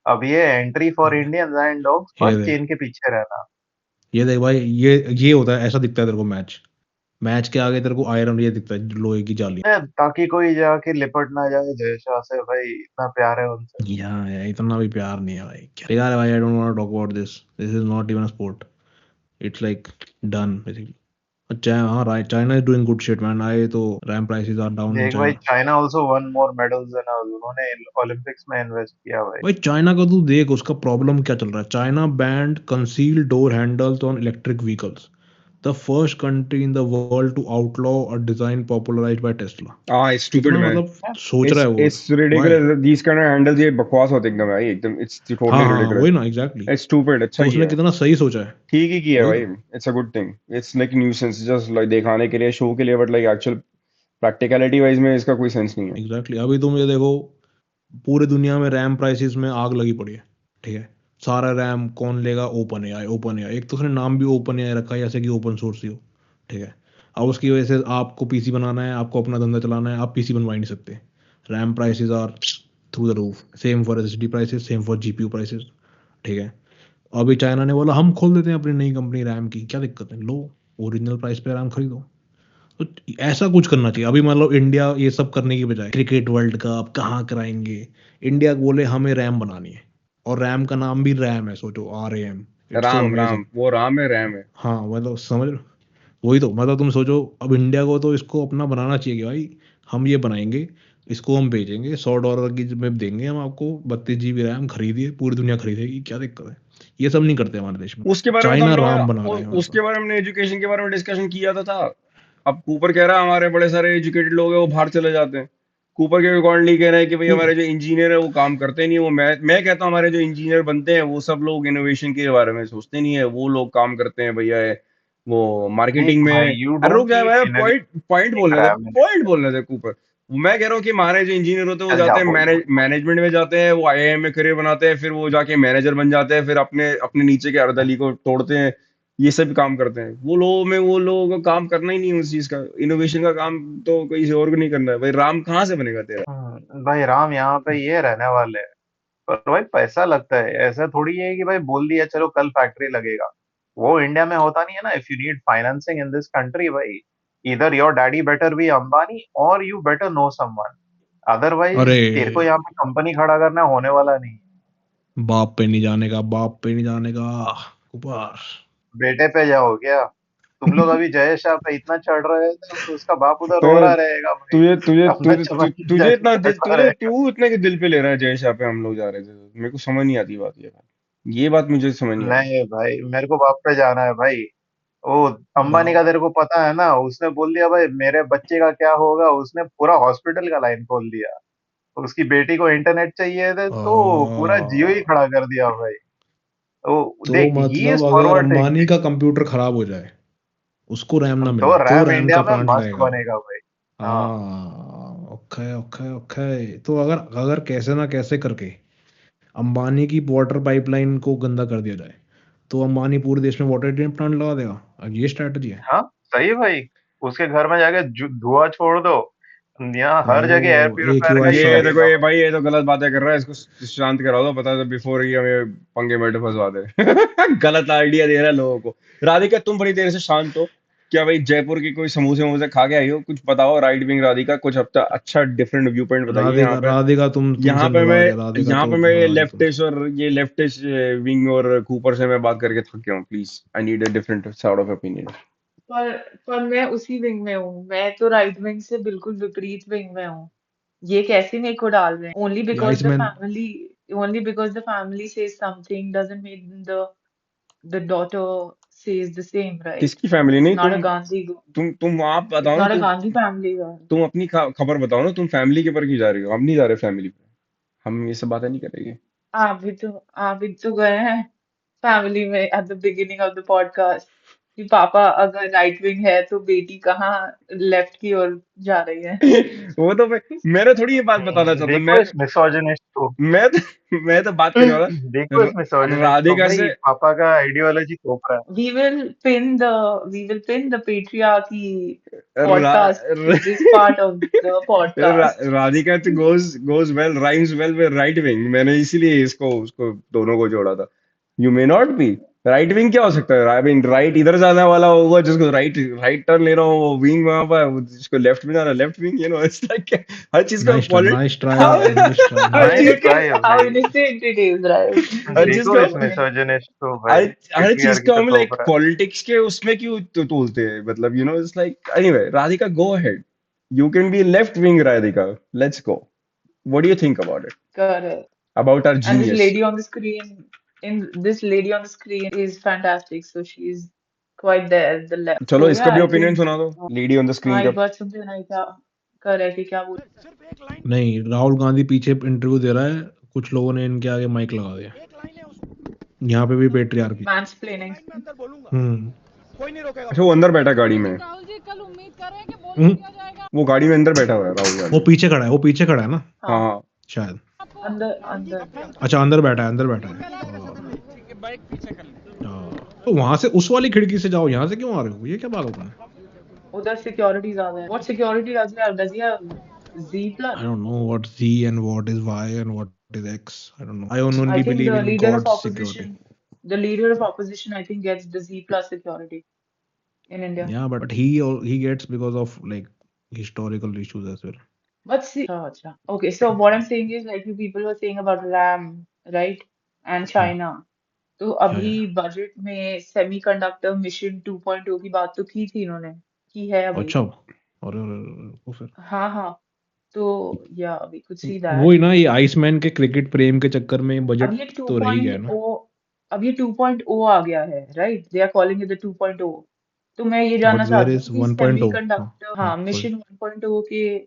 अब ये entry for Indians and dogs, ये बस देख, चेन के पीछे रहना। ये देख भाई, ये होता है, ऐसा दिखता है तेरे को मैच, मैच के आगे तेरे को आयरन ये दिखता है लोहे की जाली। ताकि कोई जाके लिपट ना जाए जय शाह से, भाई इतना प्यार है उनसे। यार इतना भी प्यार नहीं है भाई, क्या यार भाई, I don't want to talk about this, this is not even a sport, it's like done basically. अच्छा हाँ right, China is doing good shit man, आए तो RAM prices are down in देख भाई, China. China also won more medals than us, उन्होंने Olympics में invest किया भाई। भाई चाइना का तू देख, उसका प्रॉब्लम क्या चल रहा है, China banned concealed door handles on electric vehicles, the first country in the world to outlaw a design popularised by Tesla. हाँ, स्टूपिड कितना मैन, मतलब सोच रहा है वो, it's why? Ridiculous, these kind of handles, ये बकवास होते एकदम भाई, एकदम इट्स हाँ टोटली हाँ हाँ, वही रिडिकुलस। ना एग्जैक्टली, इट्स स्टूपिड, अच्छा तो उसने किया, कितना सही सोचा है, ठीक ही किया वही भाई। तो it's a good thing, it's like nuisance, just like दिखाने के लिए, शो के लिए, but like actual practicality wise में इसका कोई सेंस नहीं है। एग्जैक्टली। अभी तुम ये देखो, पूरे दुनिया में रैम प्राइसेस में आग लगी पड़ी है, ठीक है, सारा रैम कौन लेगा, ओपन एआई, ओपन एआई, एक तो उसने नाम भी ओपन एआई रखा है जैसे कि ओपन सोर्स ही हो, ठीक है, अब उसकी वजह से आपको पीसी बनाना है, आपको अपना धंधा चलाना है, आप पीसी बनवा ही नहीं सकते, RAM prices are through the roof, same for SSD prices, same for GPU prices, ठीक है। अभी चाइना ने बोला हम खोल देते हैं अपनी नई कंपनी रैम की, क्या दिक्कत है, लो ओरिजिनल प्राइस पे रैम खरीदो। तो ऐसा कुछ करना चाहिए अभी, मतलब इंडिया ये सब करने की बजाय क्रिकेट वर्ल्ड कप कहाँ कराएंगे, इंडिया बोले हमें रैम बनानी है, और रैम का नाम भी रैम है, सोचो RAM, it's so Ram amazing. Ram, वो राम है, रैम है। हाँ मतलब समझ रहे हो? वही तो मतलब तुम सोचो, अब इंडिया को तो इसको अपना बनाना चाहिए कि भाई हम ये बनाएंगे, इसको हम बेचेंगे, $100 की में देंगे हम आपको, 32 GB रैम खरीदिए, पूरी दुनिया खरीदेगी, क्या दिक्कत है? ये सब नहीं करते हमारे देश में, उसके बारे में तो हम चाइना राम बना लोग, रहे हैं हमारे उसके पास। बारे में हमने एजुकेशन के बारे में डिस्कशन किया था। अब कूपर कह रहा है हमारे बड़े सारे एजुकेटेड लोग हैं वो बाहर चले जाते हैं। कूपर के अकॉर्डिंगली कह रहे हैं कि भाई हमारे जो इंजीनियर है वो काम करते नहीं है। वो मैं कहता हूँ हमारे जो इंजीनियर बनते हैं वो सब लोग इनोवेशन के बारे में सोचते नहीं है, वो लोग काम करते हैं भैया, वो नहीं मार्केटिंग भाई, में। यू अरे रुक डोंट जा नीड भाई, इनोवेशन पॉइंट दिख बोलने रहा दे, है मुझे। कूपर। मैं कह रहा हूँ कि हमारे जो इंजीनियर होते हैं वो चल जा जाते हैं बोल बोल बोल। मैनेजमेंट में जाते हैं, वो आईआईएम में करियर बनाते हैं, फिर वो जाके मैनेजर बन जाते हैं, फिर अपने अपने नीचे के अर्दली को तोड़ते हैं, ये सब काम करते हैं। वो लोगों को काम करना ही नहीं है उस चीज का, इनोवेशन का काम तो किसी और को नहीं करना है भाई। राम कहाँ से बनेगा तेरा? भाई राम यहाँ पे ये रहने वाले हैं, पर भाई पैसा लगता है। ऐसा थोड़ी है कि भाई बोल दिया चलो कल फैक्ट्री लगेगा, वो इंडिया में होता नहीं है ना। If you need financing in this country भाई, इधर your daddy better be Ambani और you better know someone, otherwise अरे तेरे को यहाँ पे कंपनी खड़ा करना होने वाला नहीं है। बाप पे नहीं जाने का, बाप पे नहीं जाने का ऊपर। बेटे पे जाओ क्या? तुम लोग अभी जयेश शाह पे इतना चढ़ रहे थे, तो उसका बाप उधर रो तो रहा रहेगा भाई। तुझे तुझे अपना तुझे तु- चमन तुझे इतना चढ़ रहा तुझे रहेगा। तू इतने के दिल पे ले रहा है जय शाह पे हम लोग जा रहे थे, मेरे को समझ नहीं आती बात। ये बात मुझे समझ नहीं आई। नहीं भाई, मेरे को बाप पे जाना है भाई। वो अंबानी बाप का तेरे को पता है ना, उसने बोल दिया भाई मेरे बच्चे का क्या होगा, उसने पूरा हॉस्पिटल का लाइन खोल दिया। उसकी बेटी को इंटरनेट चाहिए थे आ, तो पूरा जियो ही खड़ा कर दिया भाई। तो तो देख, ही इज मतलब अगर फॉरवर्ड अंबानी थिंकिंग। का कंप्यूटर खराब हो जाए, उसको रैम ना तो मिले, तो रैम रैम इंडिया का में प्लांट मस्त लगेगा। बनेगा भाई। हाँ हाँ, ओके ओके ओके। तो अगर अगर कैसे ना कैसे करके अंबानी की वाटर पाइपलाइन को गंदा कर दिया जाए, तो अंबानी पूरे देश में वाटर ट्रीटमेंट प्लांट लगा देगा। अब ये स्ट्रैटेजी है। हाँ, सही भाई। उसके घर में जाके धुआं छोड़ दो, यहाँ हर जगह एयर ओ ए प्यूरिफायर क्यू का आई ही ये देखो, लगेगा ये भाई। भाई ये तो गलत बातें कर रहा है, इसको शांत करा दो, बता दो बिफोर ही हमें पंगे में फंसवा दे। गलत आइडिया दे रहा है लोगों को। राधिका तुम बड़ी देर से शांत हो, क्या भाई जयपुर की कोई समोसे वमोसे खा के आई हो? कुछ बताओ, राइट विंग राधिका, कुछ अच्छा डिफरेंट व्यू पॉइंट बताइए यहाँ राधिका पे। राधिका तुमसे यहाँ पे मैं मजाक है, राधिका यहाँ तो पे मैं हाँ ये तो। लेफ्टिस्ट और ये लेफ्टिस्ट विंग और कूपर से मैं बात करके थक गया हूँ। Please, I need a different sort of opinion. पर पर मैं उसी विंग में हूँ, मैं तो राइट विंग से बिल्कुल विपरीत विंग में हूँ। ये कैसे मेरे को डाल रहे हैं? ये Iceman. only because the family says something doesn't mean the daughter says the same, right? किसकी फैमिली? It's नहीं, not a Gandhi तुम आप it's बताओ ना, not a Gandhi family girl. तुम अपनी खबर बताओ ना, तुम फैमिली के पर क्यों जा रही हो? हम नहीं जा रहे फैमिली पे, हम ये सब बातें नहीं करेंगे। आप भी तो गए हैं फैमिली में at the beginning of the podcast कि पापा अगर राइट विंग है तो बेटी कहाँ लेफ्ट की ओर जा रही है। वो तो मैं तो थोड़ी ये बात बताना चाहता। देखो इस मिसोजिनिस्ट को। मैं तो मैं तो बात करने वाला देखो इस मिसोजिनिस्ट को राधिका भाई, से। पापा का आइडियोलॉजी थोप रहा We will pin the patriarchy रा, podcast to raw, this part of the podcast. Radhika तो goes well, rhymes well with right wing. मैंने इसीलिए इसको उसको दोनों को जोड़ा था। You may not be right wing. क्या हो सकता है? आई मीन राइट इधर जाने वाला होगा, जिसको राइट राइट टर्न ले रहा हो वो विंग वहां पर, जिसको लेफ्ट में जाना लेफ्ट विंग। इट्स लाइक हर चीज का nice try, nice try, How nice try, her nice चीज look ट्राई। at है how भाई। innocent it is, right? हर चीज देखो का इस मिसोजिनिस्ट को हर भाई, हर चीज पेट्रियार्की को पे हम थोप लाइक रहा है। पॉलिटिक्स के उसमें क्यों तोलते हैं? मतलब it's like anyway Radhika, go ahead, you can be left wing Radhika, let's go. What do you think about it, Correct. About our And genius? this lady on the screen is fantastic. So she's quite there at the left. चलो So इसका yeah, भी I opinion think सुना दो, lady on the screen हाँ का। एक बात सुनते हैं ना क्या करेक्ट है क्या बोल नहीं, राहुल गांधी पीछे इंटरव्यू दे रहा है, कुछ लोगों ने इनके आगे माइक लगा दिया। यहाँ पे भी पेट्रियार्की। mansplaining. हम्म अच्छा, वो अंदर बैठा गाड़ी में, राहुल जी कल उम्मीद कर रहे हैं कि बोल हम्म, दिया जाएगा वो गाड़ी में अंदर बैठा हुआ है राहुल वो गांधी। पीछे खड़ा है, वो पीछे खड़ा है ना हाँ हाँ हाँ। शायद। आपको। अंदर अंदर अच्छा अंदर बैठा है, अंदर बैठा है। तो वहां से उस वाली खिड़की से जाओ, यहाँ से क्यों आ रहे हो? ये क्या बात होता है? उधर सिक्योरिटी ज्यादा है. What security does he have? Does he have Z plus? I don't know what Z and what is Y and what is X. I don't know. I I only think believe the in leader of God's security. opposition, the leader of opposition, I think gets the Z plus security in India. Yeah, but he gets because of like historical issues as well. But see, acha. Okay, so what I'm saying is like you people were saying about RAM, right? And China. तो अभी yeah. Budget में semiconductor mission 2.0 की बात तो की थी इन्होंने, की है अभी. अच्छा और वो फिर हाँ हाँ. तो या we could see that. वही ना, ये आइसमैन के क्रिकेट प्रेम के चक्कर में अब बजट ये तो रह ही गया ना। 2.0 अब ये 2.0 आ गया है, right? They are calling it the 2.0. तो मैं ये जानना But where चाहती is हूँ कि 1.0? सेमीकंडक्टर हाँ, हाँ sorry. मिशन 1.0 के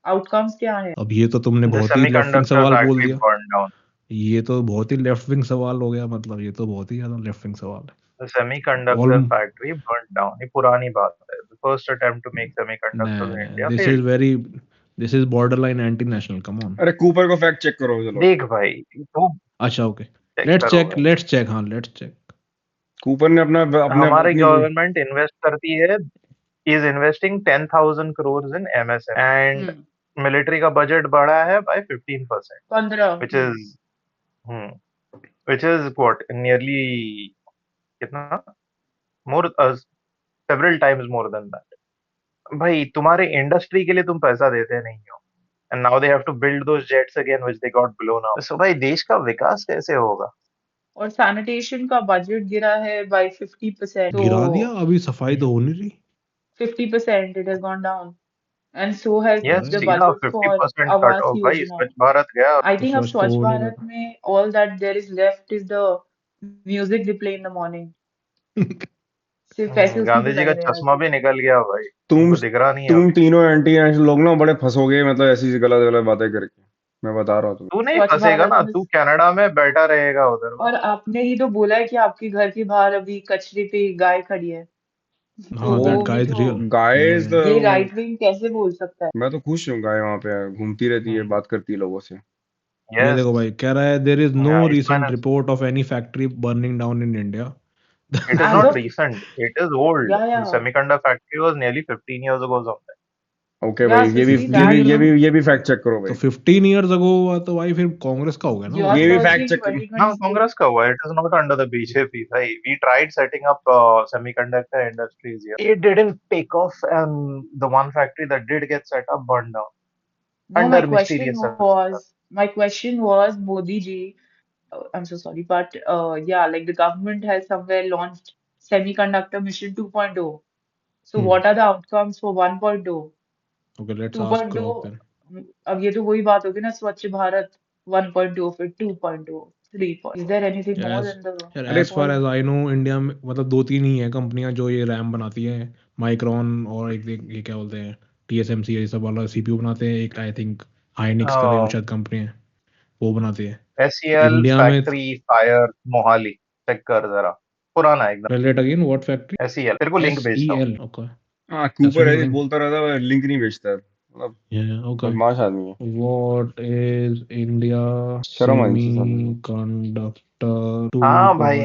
आउटकम्स क्या है? अब ये तो तुमने The बहुत ही लेफ्ट विंग semiconductor सवाल बोल factory दिया। burned down. ये तो बहुत ही लेफ्ट विंग सवाल हो गया, मतलब ये तो बहुत ही ज्यादा लेफ्ट विंग सवाल है। The semiconductor all factory burnt down. ये पुरानी बात है. The first attempt to make semiconductors in India this is failed. Very this is borderline anti national come on अरे कूपर को फैक्ट चेक करो चलो। देख भाई, तू अच्छा ओके चेक लेट्स करो चेक भाई. लेट्स चेक हाँ लेट्स चेक कूपर ने अपना अपने हमारी अपनी गवर्नमेंट इन्वेस्ट करती है, is investing 10,000 crores in MSM, and military का बजट बढ़ा है by 15%, 15 which is hmm, which is what nearly कितना more several times more than that. भाई तुम्हारे इंडस्ट्री के लिए तुम पैसा देते नहीं हो, and now they have to build those jets again which they got blown up. So भाई देश का विकास कैसे होगा? और सैनिटेशन का बजट गिरा है बाय 50%, गिरा दिया तो अभी सफाई तो हो नहीं रही 50% it has gone down, and so has Yes, the सीधा budget for 50% cut Awas of भाई. Yojana. स्वच्छ भारत गया. I तो think अब स्वच्छ तो स्वच्छ हो नहीं भारत में all that there is left is the music they play in the morning. सिर्फ पैसे उसी पे गांधी जी लग का रहे हैं चश्मा भी आजकल। निकल गया भाई. तुम उनको दिख रहा नहीं है तुम अभी. तीनों एंटी नेशनल लोग ना बड़े फंसोगे, मतलब ऐसी गलत गलत बातें करके, मैं बता रहा हूँ तुम्हें। तू नहीं स्वच्छ फंसेगा भारत ना, में, तू कनाडा में बैठा रहेगा उधर और भाई. आपने ही तो बोला है कि आपके घर के बाहर अभी कचरे पे गाय खड़ी है, तो हाँ दैट वो भी गाय इज तो रियल गाय इज द ये राइट विंग कैसे बोल सकता है? मैं तो खुश हूँ, गाय वहां पे घूमती रहती है, बात करती है लोगों से। ये यस. देखो भाई कह रहा है there is no Ayushman recent report of any factory burning down in India It is As not of recent. It is old. yeah, The yeah, semiconductor factory was nearly 15 years ago something. Okay yeah. भाई, So ये भी see ये भी that ये भी ये भी fact check करो तो भाई। 15 इयर्स अगो हुआ तो भाई फिर कांग्रेस का हो गया ना वो you're ये भी तो। फैक्ट searching चेक करो। हाँ, 2026. कांग्रेस का हुआ. It is not under the BJP. भाई, we tried setting up semiconductor industries here. It didn't take off, and the one factory that did get set up burned down No, under mysterious circumstances. my question was Modi ji. I'm so sorry, but yeah, like the government has somewhere launched Semiconductor Mission 2.0. So hmm what are the outcomes for 1.0? Okay let's ask 2.0, then अब ये तो वही बात होगी ना, स्वच्छ भारत 1.0, फिर 2.0, 3. Is there anything more yes than the यार अरे as far 2.0? As I know India में मतलब दो तीन ही है कंपनियां जो ये रैम बनाती हैं माइक्रॉन और ये क्या बोलते हैं TSMC ये सब वाला CPU बनाते हैं एक आई थिंक हाइनिक्स करके कुछ शायद कंपनी है वो बनाती है SEL इंडिया में factory fire मोहाली. चेक कर जरा. पुराना एकदम. Spell it again what factory SEL. तेरे को लिंक भेजता हूँ. SEL ओके हाँ, कूपर है, लिंक बोलता रहता है, लिंक नहीं भेजता है, मतलब ओके बदमाश आदमी है। व्हाट इज इंडिया शर्म आनी चाहिए साले को। सेमीकंडक्टर हाँ भाई,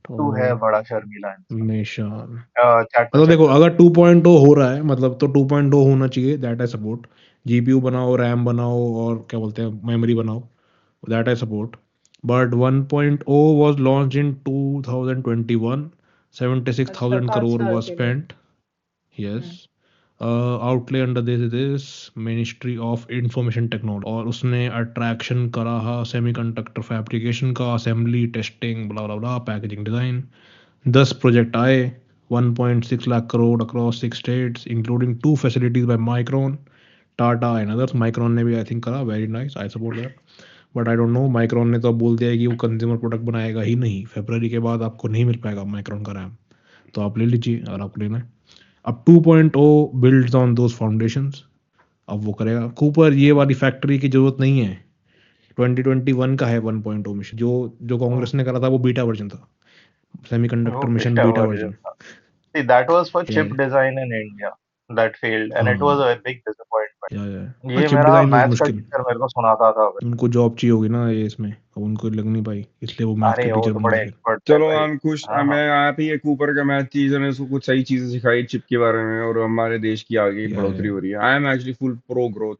तू है 2.0 बड़ा शर्मीला इंसान. मिशन चैट पे मतलब चेक देखो कर. अगर 2.0 हो रहा है मतलब तो 2.0 होना चाहिए दैट आई सपोर्ट GPU बनाओ रैम बनाओ और क्या बोलते हैं मेमोरी बनाओ that I support but 1.0 was launched in 2021 अच्छा, 76,000 5 crore साल was के लिए। spent yes outlay under this ministry of information technology और उसने अट्रैक्शन करा हा सेमीकंडक्टर फैब्रिकेशन का assembly testing blah blah blah packaging design 10 project आए 1.6 lakh crore across 6 states including 2 facilities by Micron Tata and others Micron ने भी आई थिंक करा very nice I support that but I don't know Micron ने तो अब बोल दिया है कि वो कंज्यूमर प्रोडक्ट बनाएगा ही नहीं फरवरी के बाद आपको नहीं मिल पाएगा माइक्रॉन का रैम तो आप ले लीजिए अगर आपको लेना है अब 2.0 बिल्ड्स ऑन दोज फाउंडेशंस अब वो करेगा कूपर ये वाली फैक्ट्री की जरूरत नहीं है 2021 का है 1.0 मिशन जो कांग्रेस ने करा था वो बीटा वर्जन था सेमीकंडक्टर वो mission beta beta version version था. See, that was for या chip design in India. That failed, and it was a big disappointment. या ये चिप मेरा डिजाइन मैथ्स का मुश्किल टीचर मेरे को सुनाता था भाई. उनको जॉब चाहिए होगी ना ये इसमें अब उनको लग नहीं पाई इसलिए वो मैथ अरे के वो टीचर तो बन बड़े गए फिर एक्सपर्ट थे चलो भाई. हम खुश, हाँ, मैं आप ही कूपर का मैथ टीचर ने उसको कुछ सही चीजें सिखाई चिप के बारे में, और हमारे देश की आगे या बढ़ोतरी हो रही है। I am actually full pro growth,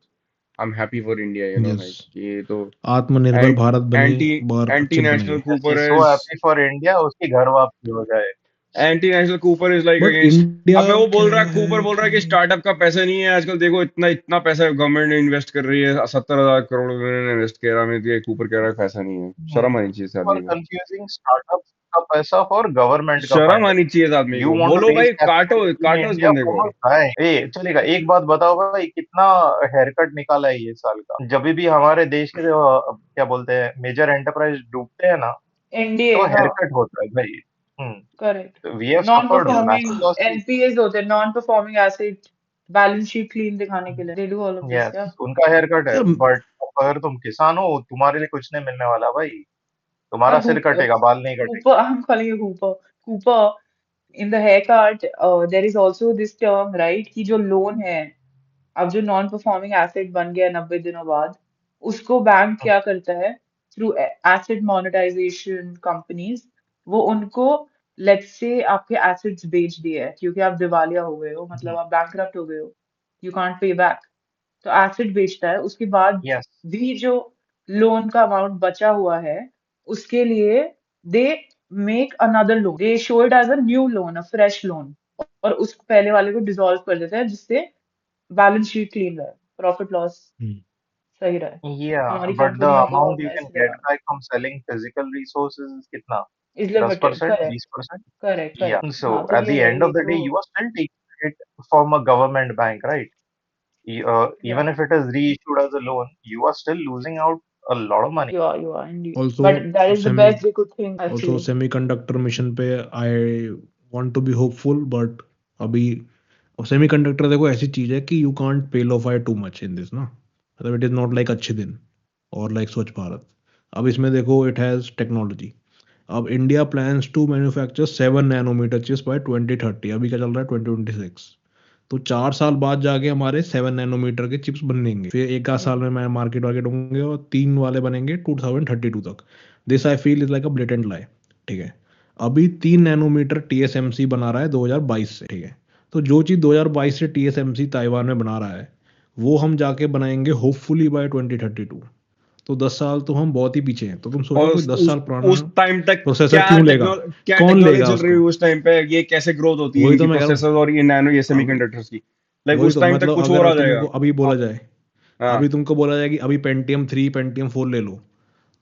I am happy for India, you know, yes like ये तो आत्मनिर्भर भारत बने एंटी और एंटी चिप नेशनल बनेंगे Cooper He's so is happy for India, उसकी घर वापसी हो जाए. Anti national Cooper is like but against. India अबे वो बोल क्या रहा है, कूपर है बोल रहा है कि कि स्टार्टअप का पैसा नहीं है आजकल, देखो इतना इतना पैसा गवर्नमेंट ने इन्वेस्ट कर रही है, 70,000 करोड़ उन्होंने इन्वेस्ट किया, में ये कूपर कह रहा है पैसा नहीं है। शर्म आनी चाहिए इस For आदमी को, confusing startups का पैसा for government का शर्म फंड. आनी चाहिए इस आदमी You को। want to बोलो raise भाई, काटो capital in काटो इस India बंदे for को। what? भाई, ए चलेगा. एक बात बताओ भाई, कितना हेयरकट निकाला है ये साल का. जब भी हमारे देश के क्या बोलते हैं मेजर एंटरप्राइज डूबते हैं ना, NDA, तो हाँ, हेयरकट होता है भाई. Correct. We have non suffered performing massive losses. NPAs होते हैं, non performing asset balance sheet clean दिखाने के लिए। They do all of this, Yes, yeah. उनका हेयरकट है. यार बट अगर तुम किसान हो, तुम्हारे लिए कुछ नहीं मिलने वाला भाई. तुम्हारा और सिर हुप कटेगा, बाल नहीं कटेंगे. Hooper, I'm calling you hooper. Cooper, in the haircut, there is also this term, right, कि जो लोन है, अब जो नॉन परफॉर्मिंग एसेट बन गया 90 दिनों बाद, उसको बैंक क्या करता है, थ्रू एसेट मोनेटाइजेशन कंपनीज, वो उनको, लेट्स से आपके एसेट्स बेच दिए हैं क्योंकि आप दिवालिया हो गए हो, मतलब आप बैंकरप्ट हो गए हो, यू कांट पे बैक, तो एसेट बेचता है, उसके बाद Yes. भी जो लोन का अमाउंट बचा हुआ है, उसके लिए they make another loan, they show it as a new loan, a fresh loan, और उस पहले वाले को डिसॉल्व कर देते हैं, जिससे बैलेंस शीट क्लीन रहे, प्रॉफिट लॉस हम्म। सही रहे, Yeah, हमारी but the कंपनी अब amount बहुत you मैच can get गया, back from selling physical resources is कितना? Is limited, 10%, correct 20%? Correct Yeah. Correct, So हाँ, तो at ये the है, end ये of the तो day, you are still taking it from a government bank, right? Even if right, it is reissued as a loan, you are still losing out a lot of money. you are indeed, Also, but that is the semi best they could think, I also feel. semiconductor mission पे I want to be hopeful, but अभी semiconductor देखो ऐसी चीज है कि you can't पेलोफाई too much in this ना, मतलब इट इज नॉट लाइक अच्छे दिन और लाइक स्वच्छ भारत। अब इसमें देखो इट हैज टेक्नोलॉजी। अब India plans to manufacture 7 nanometer chips by 2030, अभी क्या चल रहा है 2026, तो 4 साल बाद जाके हमारे 7 नैनोमीटर के चिप्स बनेंगे, फिर एक आध साल में मैं मार्केट वार्केट होंगे और 3 वाले बनेंगे 2032 तक। This I feel is like a blatant lie. ठीक है, अभी 3 नैनोमीटर टीएसएमसी बना रहा है 2022 से। ठीक है, तो जो चीज़ 2022 से टीएसएमसी ताइवान में बना रहा है, वो हम जाके बनाएंगे होपफुली बाय 2032। तो 10 साल तो हम बहुत ही पीछे हैं। तो तुम सोचो और कोई 10 साल पुराना उस टाइम तक प्रोसेसर क्यों लेगा, क्या कौन टेक्नोलॉजी लेगा चल रही है उसको? उस टाइम पे, ये कैसे ग्रोथ होती है वही इनकी तो मैं कह रहा हूँ। प्रोसेसर और ये नैनो ये अब सेमीकंडक्टर्स की, लाइक वही उस तो टाइम तक मतलब कुछ और अगर आ तुमको जाएगा। अभी बोला अब जाए, हाँ, अभी तुमको बोला जाए कि अभी पेंटियम 3 पेंटियम 4 ले लो,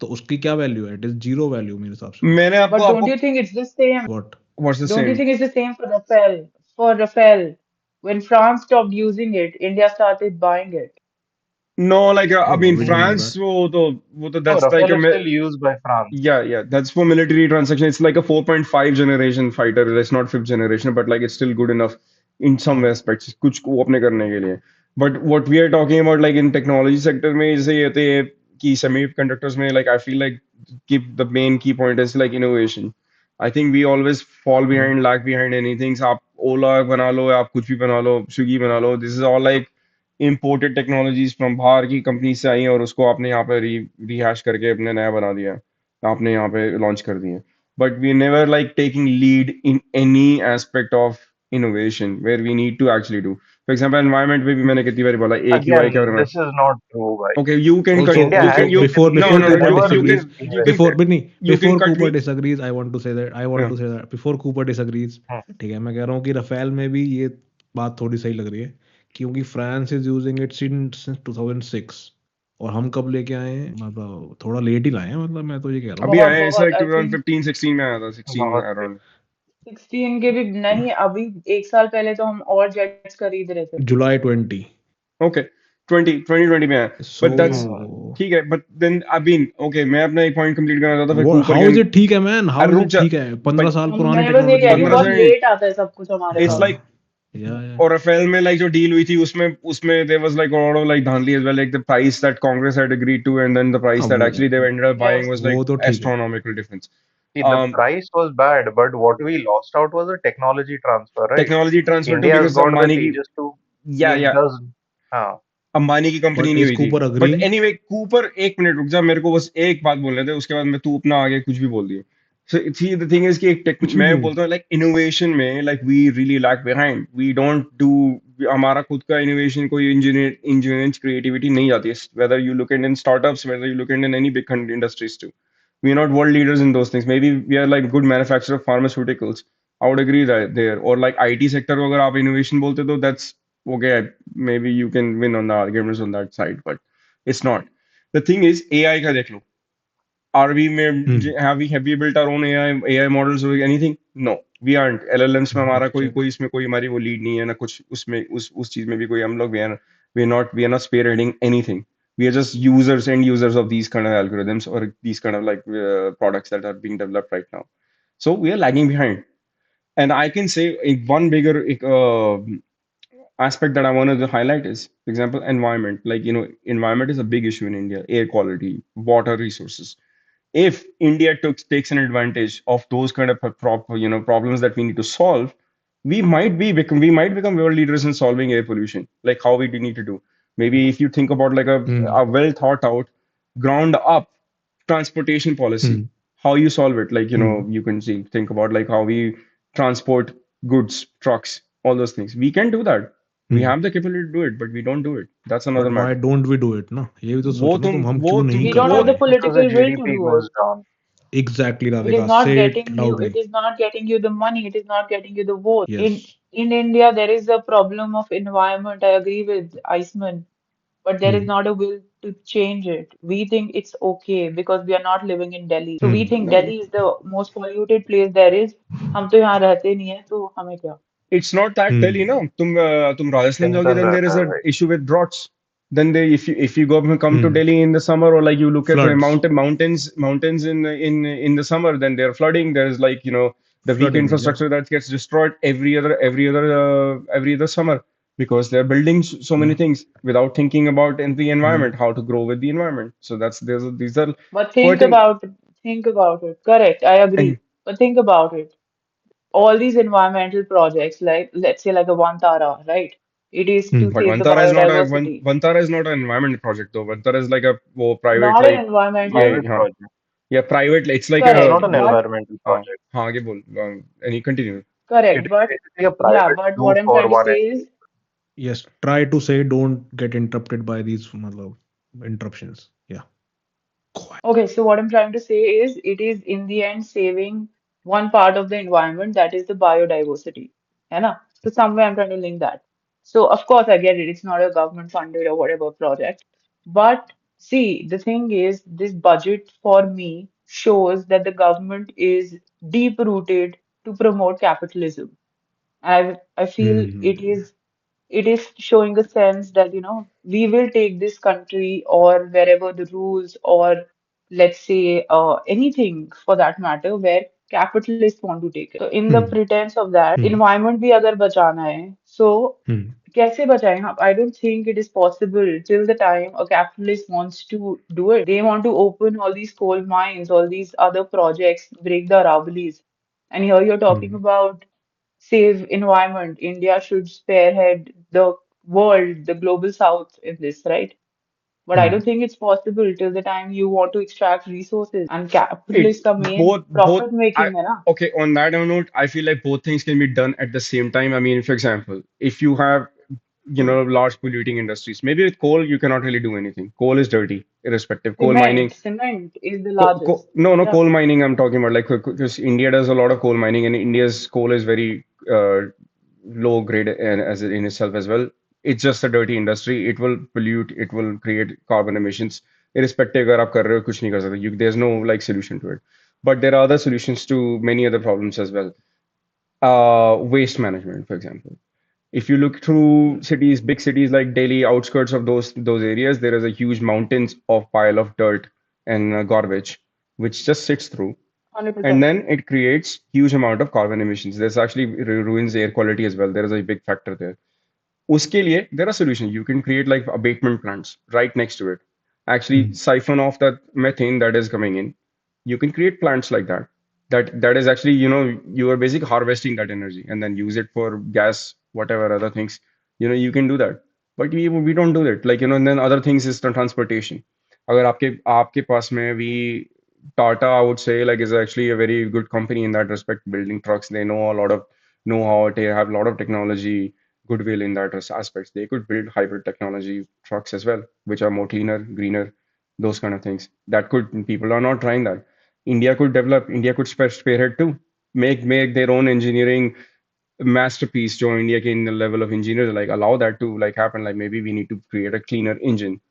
तो उसकी क्या वैल्यू है? इट इज जीरो वैल्यू मेरे हिसाब से। मैंने आपको But don't आपको you think it's the same? What? What's the Don't you same? think it's the same for Rafale? For Rafale, when France stopped using it, India started buying it. No like I I don't know, mean we don't know France, that. वो तो No, that's like Rafale is still used by France. yeah, that's for military transaction. It's like a 4.5 generation fighter. It's not fifth generation, but like it's still good enough in some aspects. कुछ को अपने करने के लिए. But what we are talking about, like in technology sector में जैसे ये थे कि semiconductors में, like I feel like keep the main key point is like innovation. I think we always fall behind, lag behind anything. आप Ola बना लो, आप कुछ भी बना लो, Swiggy बना लो. This is all like imported technologies from बाहर की कंपनी से आई हैं और उसको आपने यहाँ पे रिहैश करके अपने नया बना दिया, आपने यहाँ पे लॉन्च कर दिए। But we never like taking lead in any aspect of innovation where we need to actually do. For example environment में भी मैंने कितनी बार बोला एक ही वाई क्या Again, करना। this is not true, bhai. Okay you can Also, India you has can also you been before no before no leading no Cooper you whenever you we've disagrees, can before innovated. नहीं, you can before cut Cooper me। disagrees, I want Yeah. to say that before Cooper disagrees, Hmm. ठीक है, मैं कह रहा हूँ कि Rafale में भी ये बात थोड़ी सही लग रही है, क्योंकि France is using it since 2006 और हम कब लेके आए हैं, मतलब थोड़ा लेट ही लाए हैं, मतलब मैं तो ये कह रहा हूँ। अभी बहुत आया है, ऐसा बहुत, I think 2015-16 में आया था, 16 बहुत अराउंड। 16 के भी नहीं, अभी एक साल पहले तो हम और जेट्स खरीद रहे थे। जुलाई 20। ओके 2020 में आया, सो बट दैट्स ठीक है। But then I mean okay, मैं अपना एक पॉइंट कंप्लीट करना चाहता था, फिर Cooper how is can it ठीक है मैन, हाउ इज रुक इट जा ठीक है? 15 भाई। साल पुरानी मैं बस ये टेक्नोलॉजी कह रही हूँ, है। बहुत 15 लेट आता है सब कुछ हमारे इट्स पास। लाइक या और राफेल में लाइक जो डील हुई थी उसमें उसमें there was like a lot of like धांधली as well, like the price that Congress had agreed to and then the price हाँ that actually they ended up buying Yes. was like वो तो ठीक है। astronomical difference. See, the price was bad, but what we lost out was a technology transfer, right? Technology transfer too, India has because got the Ambani की Tejas 2. yeah It yeah does. हाँ. अंबानी की company but नहीं is हुई थी। Cooper but agreeing? Anyway Cooper, एक minute रुक जा, मेरे को बस एक बात बोलने दे, उसके बाद मैं तू अपना आगे कुछ भी बोल दिए। So see the thing is कि एक कुछ भी मैं नहीं। बोलता हूँ लाइक इनोवेशन में like we really lack behind, we don't do, हमारा खुद का इनोवेशन कोई इंजीनियरिंग क्रिएटिविटी नहीं जाती है, whether you look in startups, whether you look in any big industries too, we are not world leaders in those things. Maybe we are like good manufacturer of pharmaceuticals. I would agree that there, or like IT sector को अगर आप innovation बोलते तो that's okay. Maybe you can win on the arguments on that side, but it's not. The thing is AI का देख लो. Are we have we built our own AI models or anything? No, we aren't. LLMs में हमारा कोई कोई इसमें कोई हमारी वो लीड नहीं है ना कुछ, उसमें उस चीज में भी कोई हम लोग we are not spearheading anything. We are just users and users of these kind of algorithms or these kind of like products that are being developed right now. So we are lagging behind. And I can say one bigger aspect that I wanted to highlight is, for example, environment. Like, environment is a big issue in India. Air quality, water resources. if India takes an advantage of those kind of problems that we need to solve, we might become world leaders in solving air pollution, like how we do need to do. Maybe if you think about like Hmm. a well thought out, ground up transportation policy, Hmm. how you solve it, like Hmm. you can think about like how we transport goods, trucks, all those things. We can do that. We Hmm. have the capability to do it, but we don't do it. That's but another why matter. Don't we do it ना, ये भी तो वो सोचो ना तुम, हम क्यों नहीं We कर don't पा have the रहे? because the political will to GDP do goes it. down. Exactly It is Radhika, not से it getting you, loudly. it is not getting you the money, it is not getting you the vote. Yes. In India, there is a problem of environment. I agree with Iceman, but there is Hmm. not a will to change it. We think it's okay because we are not living in Delhi. So we Hmm. think No, Delhi is the most polluted place there is. हम तो यहाँ रहते नहीं है, तो हमें क्या? it's not that Hmm. Delhi, no. तुम Rajasthan जाओगे, टेंशन then there रहता is है a भाई. issue with droughts. Then they, if you come to Hmm. Delhi in the summer, or like you look at the Floods. mountains in the summer, then they're flooding. There's like the weak Flooding, yeah. infrastructure that gets destroyed every other summer, because they're building so many Yeah. things without thinking about in the Hmm. environment, how to grow with the environment. So these are But pertinent. think about it. Correct, I And agree. But think about it. All these environmental projects, like let's say like a Vantara, right? It is Hmm. to but save the Vantara biodiversity, is not an environment project though. Vantara is like a private, not an like environmental. yeah, Private yeah. project. Yeah, private. It's like It's a Correct, not an but environmental हाँ project. हाँ आगे बोल and you continue. It correct, is but basically a yeah, private but what zoo I'm for trying to one say entity. is, Yes. Try to say don't get interrupted by these मतलब interruptions. Yeah. Quiet. okay, so what I'm trying to say is, it is in the end saving one part of the environment, that is the biodiversity, है ना? So somewhere I'm trying to link that. So of course I get it, it's not a government funded or whatever project, but see, the thing is, this budget for me shows that the government is deep rooted to promote capitalism. I feel Hmm. it is showing a sense that, we will take this country or wherever the rules, or let's say anything for that matter, where capitalists want to take it. So in the Hmm. pretense of that, Hmm. environment भी अगर बचाना है, so Hmm. कैसे बचाएं हम? I don't think it is possible till the time a capitalist wants to do it. They want to open all these coal mines, all these other projects, break the Aravallis. And here you're talking Hmm. about save environment. India should spearhead the world, the global south in this, right? But I Hmm. don't think it's possible till the time you want to extract resources. And It capitalist का main both profit I making है ना? okay, on that note, I feel like both things can be done at the same time. I mean, for example, if you have large polluting industries, maybe with coal you cannot really do anything. Coal is dirty, irrespective. Coal mining. Cement is the largest. No, Yeah. coal mining I'm talking about, like because India does a lot of coal mining, and India's coal is very low grade and as in itself as well. It's just a dirty industry. It will pollute. It will create carbon emissions. Irrespective अगर आप कर रहे हो कुछ नहीं कर सकते. There's no like solution to it. But there are other solutions to many other problems as well. Waste management, for example. If you look through cities, big cities like Delhi, outskirts of those areas, there is a huge mountains of pile of dirt and garbage, which just sits through, and 100%. then it creates huge amount of carbon emissions. This actually ruins air quality as well. There is a big factor there. Uske liye, there are solutions. You can create like abatement plants right next to it. Actually, Hmm. siphon off that methane that is coming in. You can create plants like that. That is actually, you are basically harvesting that energy and then use it for gas, whatever other things. You can do that. But we don't do that. Like, and then other things is the transportation. अगर आपके पास में भी Tata, I would say, like is actually a very good company in that respect, building trucks. They know a lot of know-how. They have a lot of technology goodwill in that aspects. They could build hybrid technology trucks as well, which are more cleaner, greener, those kind of things. That could people are not trying that. India could develop. India could spearhead too. Make their own engineering masterpiece. Join India in the level of engineers, like allow that to like happen. Like maybe we need to create a cleaner engine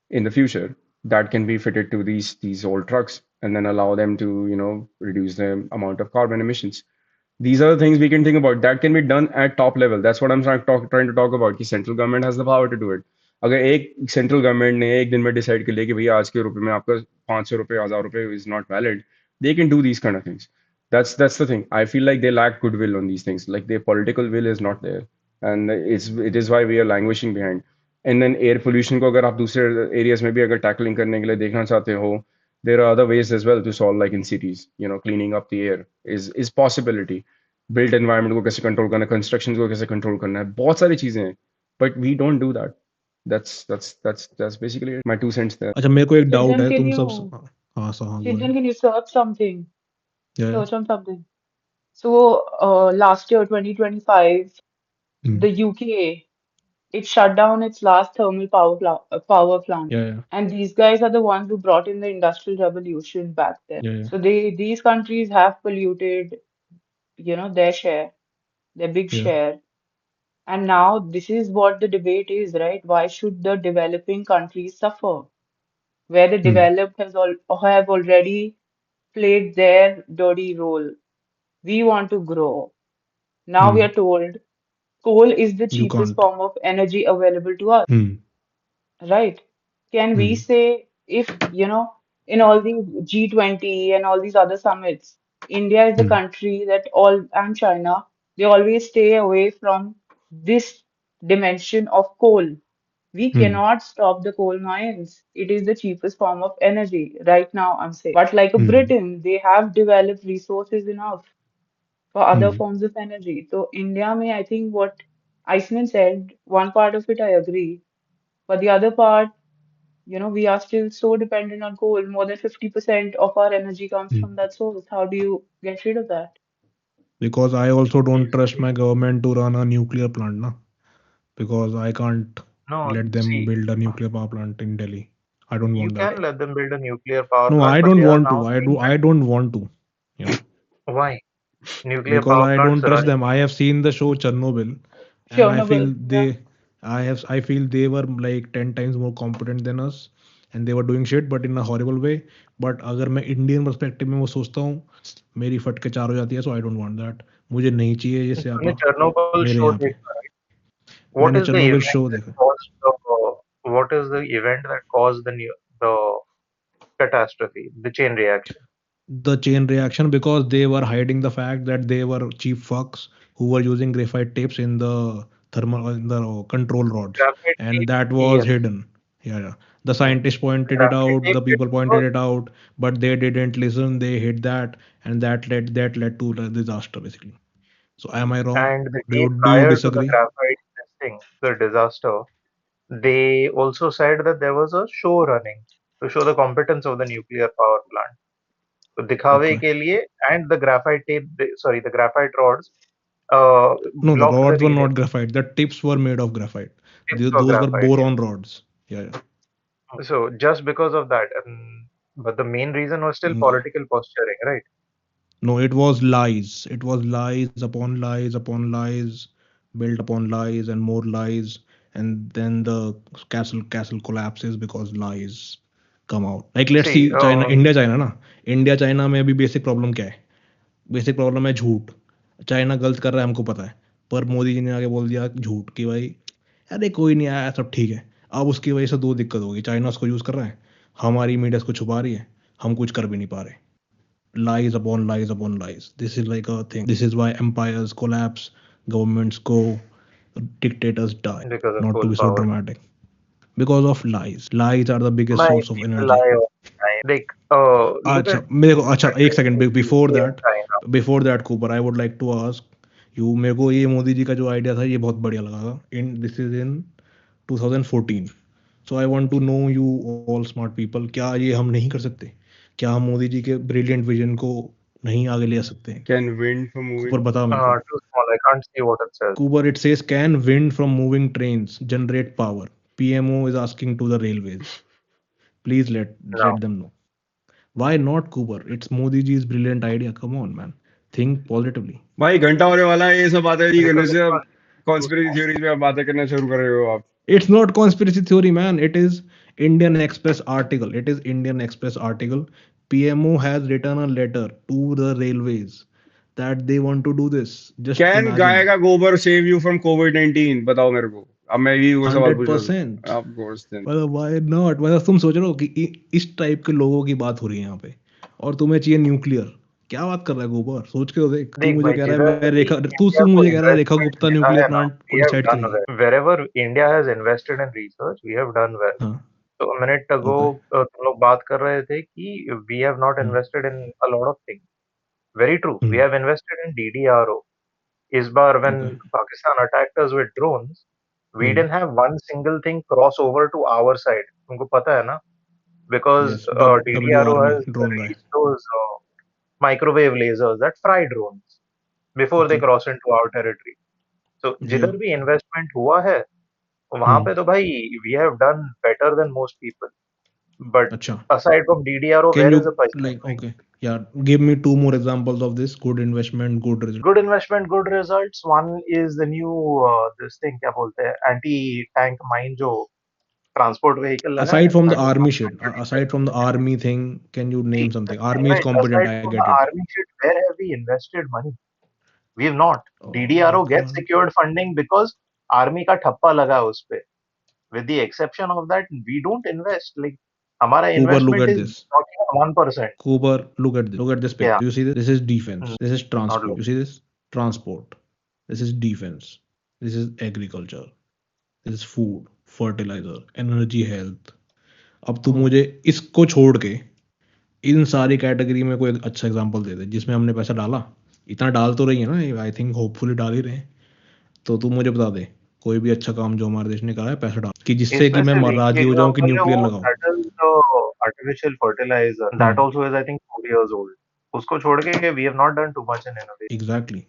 in the future that can be fitted to these old trucks and then allow them to reduce the amount of carbon emissions. These are the things we can think about that can be done at top level. That's what I'm trying to talk about. कि central government has the power to do it. अगर एक central government ने एक दिन में decide कर लिया कि भैया आज के रुपए में आपका 500 रुपए 1000 रुपए is not valid, they can do these kind of things. That's the thing. I feel like they lack goodwill on these things. Like their political will is not there, and it is why we are languishing behind. And then air pollution को अगर आप दूसरे areas में भी अगर tackling करने के लिए देखना चाहते हो, there are other ways as well to solve, like in cities, cleaning up the air is possibility. Built environment को कैसे control करना है, construction को कैसे control करना है, बहुत सारी चीजें हैं, but we don't do that. That's basically it. My 2 cents there. अच्छा, मेरे को एक डाउट Chintan, है, can तुम सब you हाँ सर, हाँ, go Chintan, ahead. can you search something? Yeah, yeah. Search on something. So, last year, 2025, Hmm. the UK, it shut down its last thermal power plant. Yeah, yeah, And these guys are the ones who brought in the Industrial Revolution back then. yeah, yeah. So these countries have polluted, their share, their big Yeah. share. And now this is what the debate is, right? Why should the developing countries suffer? Where the Hmm. developed have already played their dirty role. We want to grow. Now we Hmm. are told coal is the You cheapest can't. form of energy available to us, Hmm. right? Can we Hmm. say if, in all these G20 and all these other summits, India is the Hmm. country and China, they always stay away from this dimension of coal. We Hmm. cannot stop the coal mines. It is the cheapest form of energy right now, I'm saying. But like a Hmm. Britain, they have developed resources enough for other Hmm. forms of energy. So India may, I think what Iceman said, one part of it I agree, but the other part, we are still so dependent on coal. More than 50% of our energy comes Hmm. from that source. How do you get rid of that? Because I also don't trust my government to run a nuclear plant, na? Because I can't No, let them see, build a nuclear power plant in Delhi. I don't you want can that. let them build a nuclear power No, plant, I but don't they are want to. now I saying do. I don't want to. You know, that why? Nuclear because power I plants don't are trust running. them. I have seen the show Chernobyl, and I feel Chernobyl, yeah. I feel they were like 10 times more competent than us, and they were doing shit, but in a horrible way. But अगर मैं Indian perspective में वो सोचता हूँ, मेरी फट के चार हो जाती है, so I don't want that. मुझे नहीं चाहिए ये तूने स्यापा Chernobyl मेरे show यहाँ पे. देखा, right? What मैंने is the Chernobyl event show that देखा. caused what is the event that caused the catastrophe, the chain reaction? The chain reaction, because they were hiding the fact that they were cheap fucks who were using graphite tapes in the control rods, Graphite and tape, that was yes. hidden. Yeah, yeah. The scientists pointed it Graphite out, tape the people pointed because it out, but they didn't listen. They hid that, and that led to the disaster basically. So am I wrong? and the Do day you do you prior to the disagree? graphite testing, the disaster, they also said that there was a show running to show the competence of the nuclear power plant. तो दिखावे Okay. के लिए and the graphite tape, sorry, the graphite rods No, the blocked the rods were relay. not graphite. The tips were made of graphite. Tips for Those were graphite, boron rods. Yeah, yeah. yeah. So just because of that, but the main reason was still No. political posturing, right? No, it was lies. It was lies upon lies upon lies, built upon lies and more lies, and then the castle collapses because lies come out. Like let's See, see China, India, China ना. India, China में अभी basic problem क्या है? Basic problem है झूठ. China गलत कर रहा है हमको पता है, पर मोदी जी ने आगे बोल दिया झूठ कि भाई अरे कोई नहीं आया, सब ठीक है. अब उसकी वजह से दो दिक्कत होगी. चाइना उसको यूज कर रहा है, हमारी मीडिया उसको छुपा रही है, हम कुछ कर भी नहीं पा रहे. Lies upon lies upon lies. This is like a thing. This is why empires collapse, governments go, dictators die. because of Not to coal be so power. dramatic. Because of lies. Lies are the biggest My source of people energy. lie all the time. Like, look अच्छा at मेरे को अच्छा एक second China. Before that Cooper I would like to ask you. मेरे को ये मोदी जी का जो आइडिया था ये बहुत बढ़िया लगा था. This is in 2014. So I want to know you all smart people, क्या ये हम नहीं कर सकते? क्या हम मोदी जी के ब्रिलियंट विजन को नहीं आगे ले आ सकते हैं? Can wind for Cooper moving? बता मेरे को. Too small. I can't see what it says. Cooper, it says, can wind from moving trains generate power? PMO is asking to the railways. Please No. let them know. Why not, Cooper? It's Modi ji's brilliant idea. Come on, man. Think positively. भाई घंटा होने वाला है ये सब बातें नहीं करने Because से. it's अब not too conspiracy small. Theories में आप बातें करना शुरू कर रहे हो आप. It's not conspiracy theory, man. It is Indian Express article. It is Indian Express article. PMO has written a letter to the railways that they want to do this. Just can guy imagine. का गोबर save you from COVID-19? बताओ मेरे को. अब मैं भी वो सवाल पूछ रहा हूँ. 100%. Of course then. मतलब why not? मतलब तुम सोच रहे हो कि इस टाइप के लोगों की बात हो रही है यहाँ पे, और तुम्हें चाहिए न्यूक्लियर. क्या बात कर रहा है गोबर? सोच के तो देख. तू देख मुझे भाई, कह रहा है जिधर मैं भी रेखा इंडिया को मुझे कह रहा है रेखा इन्वेस्टमेंट गुप्ता मिला न्यूक्लियर है ना, प्लांट को we have डिसाइड done करेगी. well. Wherever India has invested in research, we have done well. हाँ. तो a minute ago Okay. तुम लोग बात कर रहे थे कि we have not Hmm. invested in a lot of things. Very true. We Hmm. have invested in DDRO. इस बार when Okay. Pakistan attacked us with drones, we Hmm. didn't have one single thing cross over to our side. तुमको पता है ना? Because Yes, but W DDRO Army, has drone guy. released those microwave lasers that fry drones before they Okay. cross into our territory. So Yeah. जिधर भी investment हुआ है वहां Hmm. पे तो भाई we have done better than most people. But अच्छा. aside from DDRO, Can where you is the paisa like going? okay? Yeah. Give me two more examples of this good investment, good result. Good investment, good results. One is the new this thing क्या बोलते हैं anti tank mine जो transport vehicle लगा है Aside from the that was army also shit, pretty good. aside from the army thing, can you See, name the something? thing Army is is, competent. aside I from get the it. army shit, where have we invested money? We have not. Oh, DDRO come gets on. secured funding because army का ठप्पा लगा है उस पे. With the exception of that, we don't invest. Like हमारा Cooper, look investment at is this. not even 1%. Cooper, look at this. Look at this picture. Yeah. You see this? This is defense. This is Not transport. low. You see this? Transport. This is defense. This is agriculture. This is food, fertilizer, energy, health. अब तू मुझे इसको छोड़ के इन सारी category में कोई अच्छा एग्जांपल दे दे जिसमें हमने पैसा डाला. इतना डाल तो रही है ना, आई थिंक होपफुली डाल ही रहे हैं. तो तू मुझे बता दे कोई भी अच्छा काम जो हमारे देश ने करा है पैसा डाल कि जिससे कि इसमें मैं सिर्फ एक ही राजी हो जाऊं कि एग्जांपल है न्यूक्लियर वो लगाओ. that is the artificial fertilizer. That also is I think 4 years old. उसको छोड़ के we have not done too much in innovation. Exactly.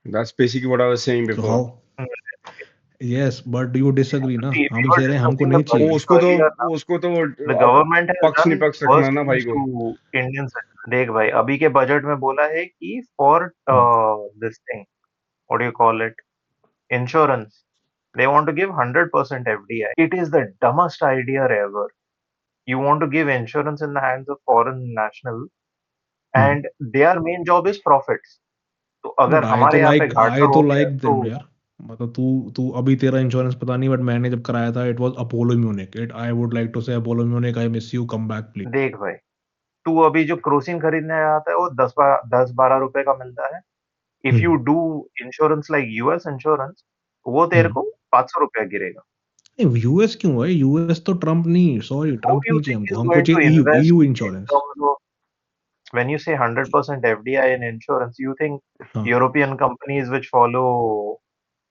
That's basically what I was saying So before. how? Yes, but you disagree ना. See, we हम were कह रहे हैं हमको discussing the नहीं चाहिए. budget उसको तो the अब government has पक्ष done निपक्ष रखना worse है ना भाई things को. to Indian citizens. देख भाई अभी के बजट में बोला है कि for this thing what do you call it insurance they want to give 100% FDI. It is the dumbest idea ever. You want to give insurance in the hands of foreign national and their main job is profits. तो but अगर हमारे यहाँ पे घाटा आई हो तो गया like तो देम यार. मतलब तू तू अभी तेरा इंश्योरेंस पता नहीं बट मैंने जब कराया था it was Apollo Munich. It I would like to say Apollo Munich I miss you come back please. देख भाई तू अभी जो क्रोसिन खरीदने आता है वो 10-12 रुपए का मिलता है. If you do insurance like US insurance वो तेरे को 500 रुपया गिरेगा. यूएस क्यों है? यूएस तो ट्रम्प नहीं, sorry Who Trump do you नहीं चाहिए think हमको. is हमको going to चाहिए EU invest EU in insurance. terms of when you say 100% FDI in insurance, you think हाँ. European companies which follow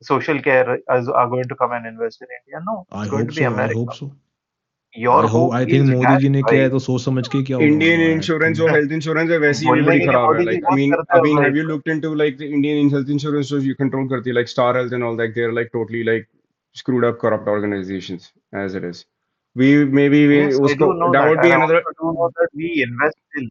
social care are going to come and invest in India? No, I it's going hope to be so, I hope America. So. Your hope I think is Modi ji dashed ने by किया है तो सोच समझ के किया होगा. Indian मतलब आई इंश्योरेंस थिंक और हेल्थ इंश्योरेंस है वैसे ही भी बोलने बड़ी के लिए खराब है. मोदी जी Like बहुत I करते हैं mean भाई. have you looked into like the Indian health insurance जो you control करती है like Star Health and all that, they're like totally like screwed up corrupt organizations as it is. We Yes, I उसको do know that that, would be and I another also do know that we invest in.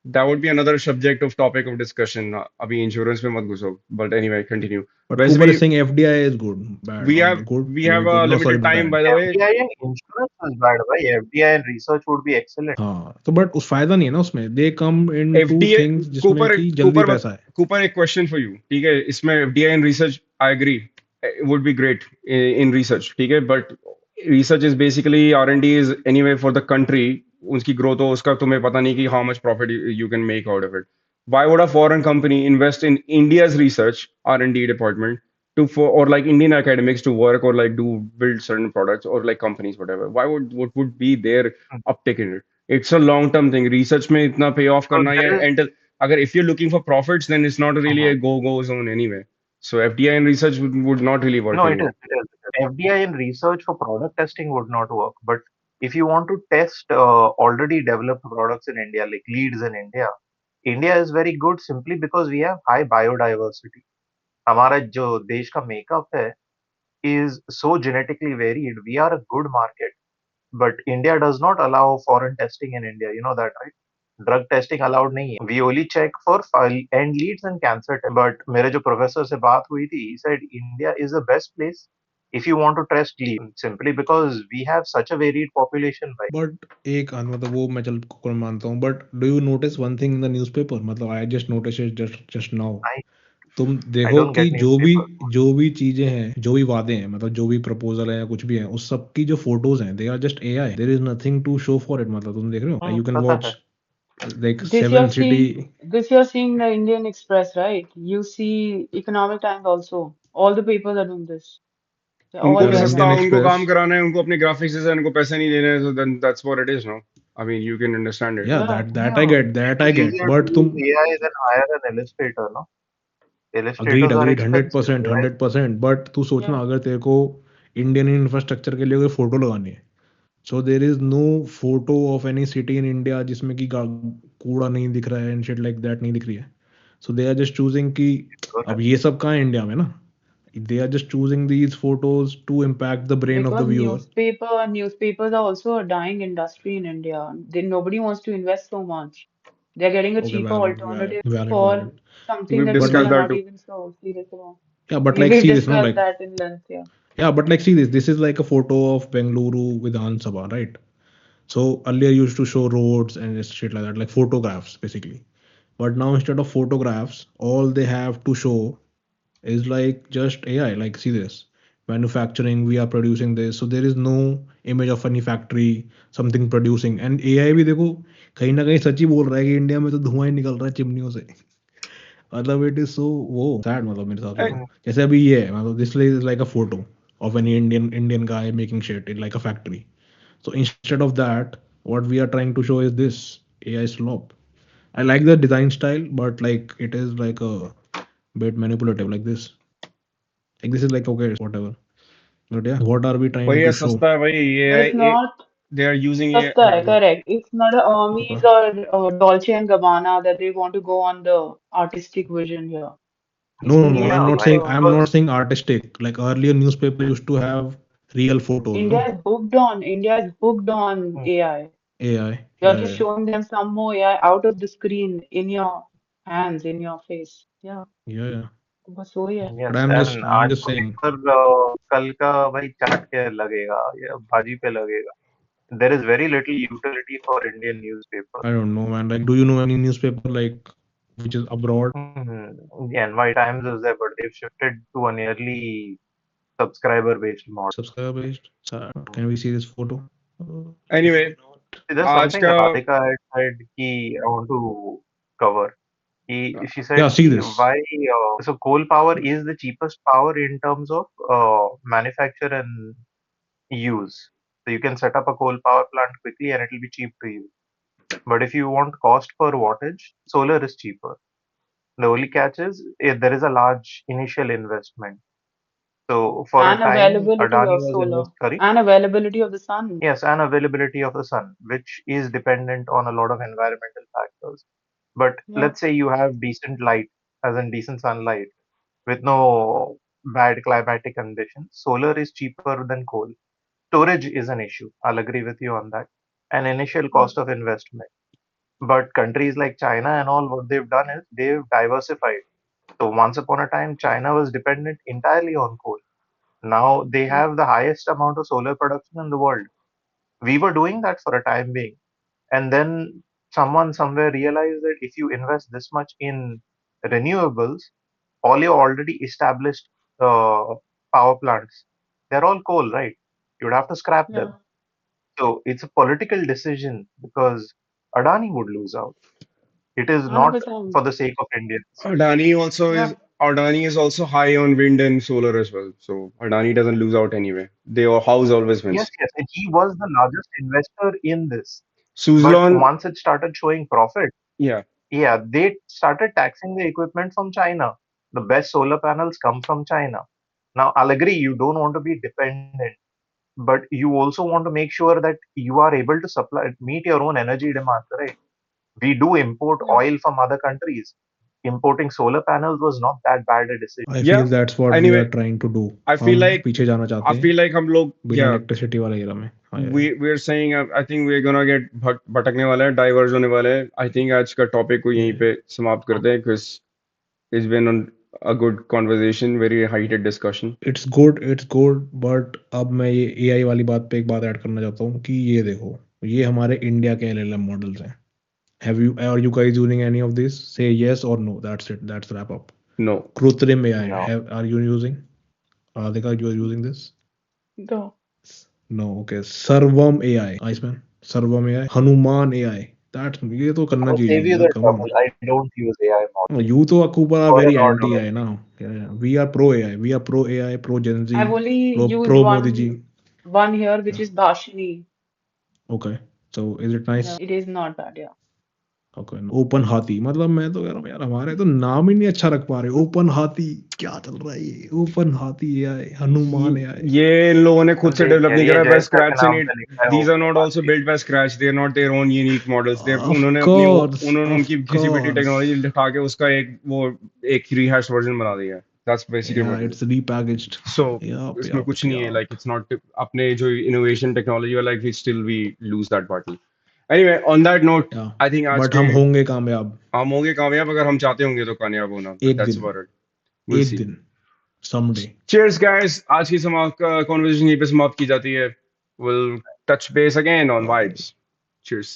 that would be another subject of topic of discussion. अभी insurance में मत घुसो. But anyway, continue. But वैसे Cooper भी is saying FDI is good bad we और have good we have good a good no sorry limited my time bad. by the way. FDI and insurance is bad, bhai. FDI and research would be excellent. हाँ तो but उस फायदा नहीं है ना उसमें. दे come into FDA things जिसमें कि जल्दी पैसा है. Cooper एक क्वेश्चन फॉर यू. ठीक है इसमें FDI and research I agree would be great in research. ठीक है but research is basically R&D is anyway for the country. उसकी ग्रोथ हो उसका तुम्हें पता नहीं कि how much profit you can make out of it. Why would a foreign company invest in India's research R&D department to for or like Indian academics to work or like do build certain products or like companies whatever? Why would be their uptake in it? It's a long term thing. Research में इतना pay off So करना there है is. and अगर if you're looking for profits then it's not really a go zone anyway. So FDI and research would not really work No, it is. anymore. It is. FDI and research for product testing would not work. But if you want to test already developed products in India, like leads in India, India is very good simply because we have high biodiversity. हमारा जो देश का makeup है is so genetically varied. We are a good market, but India does not allow foreign testing in India. You know that, right? Drug testing allowed नहीं है. We only check for end leads and cancer test. But मेरे जो professor से बात हुई थी, he said India is the best place if you want to test lead simply because we have such a varied population. By but एक मतलब वो मैं चल को मानता हूँ but do you notice one thing in the newspaper. मतलब I just notice it just now. I तुम I देखो don't कि get newspaper. जो भी चीजें हैं जो भी वादे हैं मतलब जो भी प्रपोजल है या कुछ भी है उस सब की जो फोटोज हैं they are just AI. There is nothing to show for it. मतलब तुम देख रहे हो यू कैन पता है. Watch like This you're seven city. seeing, this you're seeing the Indian Express, right? You see Economic Times also. All the papers are doing this. all उनको There's red सस्ता Indian handed. उनको काम Express. कराना है, उनको अपने graphics design को पैसे नहीं देने हैं, so then that's what it is, no? I mean, you can understand it. Yeah, Yeah, that I yeah. get, that I It's get. easier But to तुम use AI than hire an illustrator, no? agreed, Illustrators are agreed, expensive. 100%, AI 100%. But तू सोचना Yeah. अगर तेरे को Indian infrastructure के लिए कोई photo लगानी है, so there is no photo of any city in India जिसमें कि कूड़ा नहीं दिख रहा है and shit like that नहीं दिख रही है. So they are just choosing कि don't अब have. ये सब कहाँ है इंडिया में ना? They are just choosing these photos to impact the brain of the Because viewer. newspapers are also a dying industry in India. Then nobody wants to invest so much. They're getting a Okay, cheaper valid, valid, alternative valid, for valid. something We've that But people discussed like, are that not too. even so serious about. yeah, but like, We see this, no, discussed like, that in length, yeah. yeah, but like, see this. This is like a photo of Bengaluru with Vidhan Sabha, right? So earlier used to show roads and shit like that, like photographs basically. But now instead of photographs, all they have to show is like just AI. Like, see this, manufacturing. We are producing this, so there is no image of any factory, something producing. And AI भी देखो कहीं ना कहीं सच ही बोल रहा है कि India में तो धुआं ही निकल रहा है चिमनियों से. मतलब इट इज सो वो सैड, मतलब मेरे हिसाब से तो And जैसे अभी ये है, मतलब this is like a photo of an Indian guy making shit in like a factory. So instead of that, what we are trying to show is this AI slop. I like the design style, but like it is like a bit manipulative, like this. Like this is like okay, whatever. But yeah, what are we trying वही है, to show? सस्ता है भाई, But it's ये not they are using it. sasta, हाँ, hai, correct. It's not a Okay. Hermes or Dolce and Gabbana that they want to go on the artistic vision here. No, It's no, no. I'm Yeah, not newspaper. saying like I'm not because saying artistic. Like earlier, newspaper used to have real photos, no India is hooked on mm, AI. AI. You're Yeah, just yeah, showing them some more AI out of the screen in your hands, in your face. Yeah, yeah, yeah. बस वही है. But yes, I'm just and I'm आज just को saying. Paper कल का भाई चाट के लगेगा या भाजी पे लगेगा. There is very little utility for Indian newspapers. I don't know, man. Like, do you know any newspaper like which is abroad? The NY Times is there, but they've shifted to a nearly subscriber-based model. Subscriber based. So, can we see this photo? anyway, See, there's आज something का Radhika had said ki I want to cover. She Yeah, said see ki this. why so coal power is the cheapest power in terms of manufacture and use. So you can set up a coal power plant quickly and it will be cheap to use. But if you want cost per wattage, solar is cheaper. The only catch is there is a large initial investment. So for a And time, availability Adani of was solar. sorry. And availability of the sun. Yes, and availability of the sun, which is dependent on a lot of environmental factors. But Yeah. let's say you have decent light, as in decent sunlight, with no bad climatic conditions. Solar is cheaper than coal. Storage is an issue. I'll agree with you on that. An initial Yeah. cost of investment. But countries like China and all, what they've done is they've diversified. So once upon a time, China was dependent entirely on coal. Now they Yeah. have the highest amount of solar production in the world. We were doing that for a time being. And then someone somewhere realized that if you invest this much in renewables, all your already established power plants, they're all coal, right? You'd have to scrap Yeah. them. So it's a political decision because Adani would lose out. It is not 100%. for the sake of Indians. Adani also Yeah. is Adani is also high on wind and solar as well. So Adani doesn't lose out anyway. Their house always Yes, wins. yes, and he was the largest investor in this. But Suzlon, once it started showing profit, yeah. yeah, they started taxing the equipment from China. The best solar panels come from China. Now, I'll agree you don't want to be dependent, but you also want to make sure that you are able to meet your own energy demands, right? We do import Yeah. oil from other countries. Importing solar panels was not that bad a decision. I Yeah. feel that's what we are Anyway, trying to do. I feel हम like पीछे जाना चाहते I हैं feel like हम लोग बिना yeah electricity वाले era में. हाँ यार. we're saying I think we're gonna get भटकने वाले हैं, डाइवर्ज होने वाले हैं. I think आज का टॉपिक को यहीं पे समाप्त करते हैं because it's been a good conversation, very heated discussion. It's good but अब मैं ये एआई वाली बात पे एक बात ऐड करना चाहता हूँ कि ये देखो, ये हमारे इंडिया के एलएलएम मॉडल्स हैं. Have you are you guys using any of this? Say yes और no. That's it. That's wrap up. No. Krutrim AI, No. Are you using? Radhika, you are using this? Go. No. Okay. Sarvam AI, iceman. Sarvam AI, Hanuman AI, that's ये तो करना I'll चाहिए save you यार, the come trouble. I don't use AI models you तो Cooper are for very an anti order. AI ना, we are pro AI, we are pro AI, pro Gen Z, I've only used pro Modi ji. one here, which Yeah. is Bashini. Okay, so is it nice? Yeah, it is not bad, yeah. Okay open हाथी, मतलब मैं तो कह रहा हूँ यार हमारे तो नाम ही नहीं अच्छा रख पा रहे। ओपन हाथी क्या चल रहा है ये? ओपन हाथी एआई, हनुमान एआई। ये इन लोगों ने खुद से डेवलप यार नहीं ये करा बाय जैसा के स्क्रैच नाम इन पे लिखा है these are open not also हाथी। Built by scratch, they are not their own unique models, they of उन्होंने अपनी कोर्स, उन्होंने ऑफ उनकी घिसी पिटी कोर्स, टेक्नोलॉजी दिखा के उसका एक रीहैश वर्जन बना दिया है। That's basically yeah what it it's repackaged. Is. So yup इसमें यप कुछ नहीं है, यप। लाइक इट्स नॉट अपने जो इनोवेशन टेक्नोलॉजी वाला, like still we lose that battle. Anyway, on that note yeah I think आज बट के हम होंगे कामयाब हम होंगे कामयाब, अगर हम चाहते होंगे तो कामयाब होना। एक दैट्स दिन, अबाउट इट, विल एक सी। दिन, someday। Cheers guys, आज की समाप्त कॉन्वर्सेशन यहीं पे समाप्त की जाती है। We'll touch base again on bye. vibes. Cheers.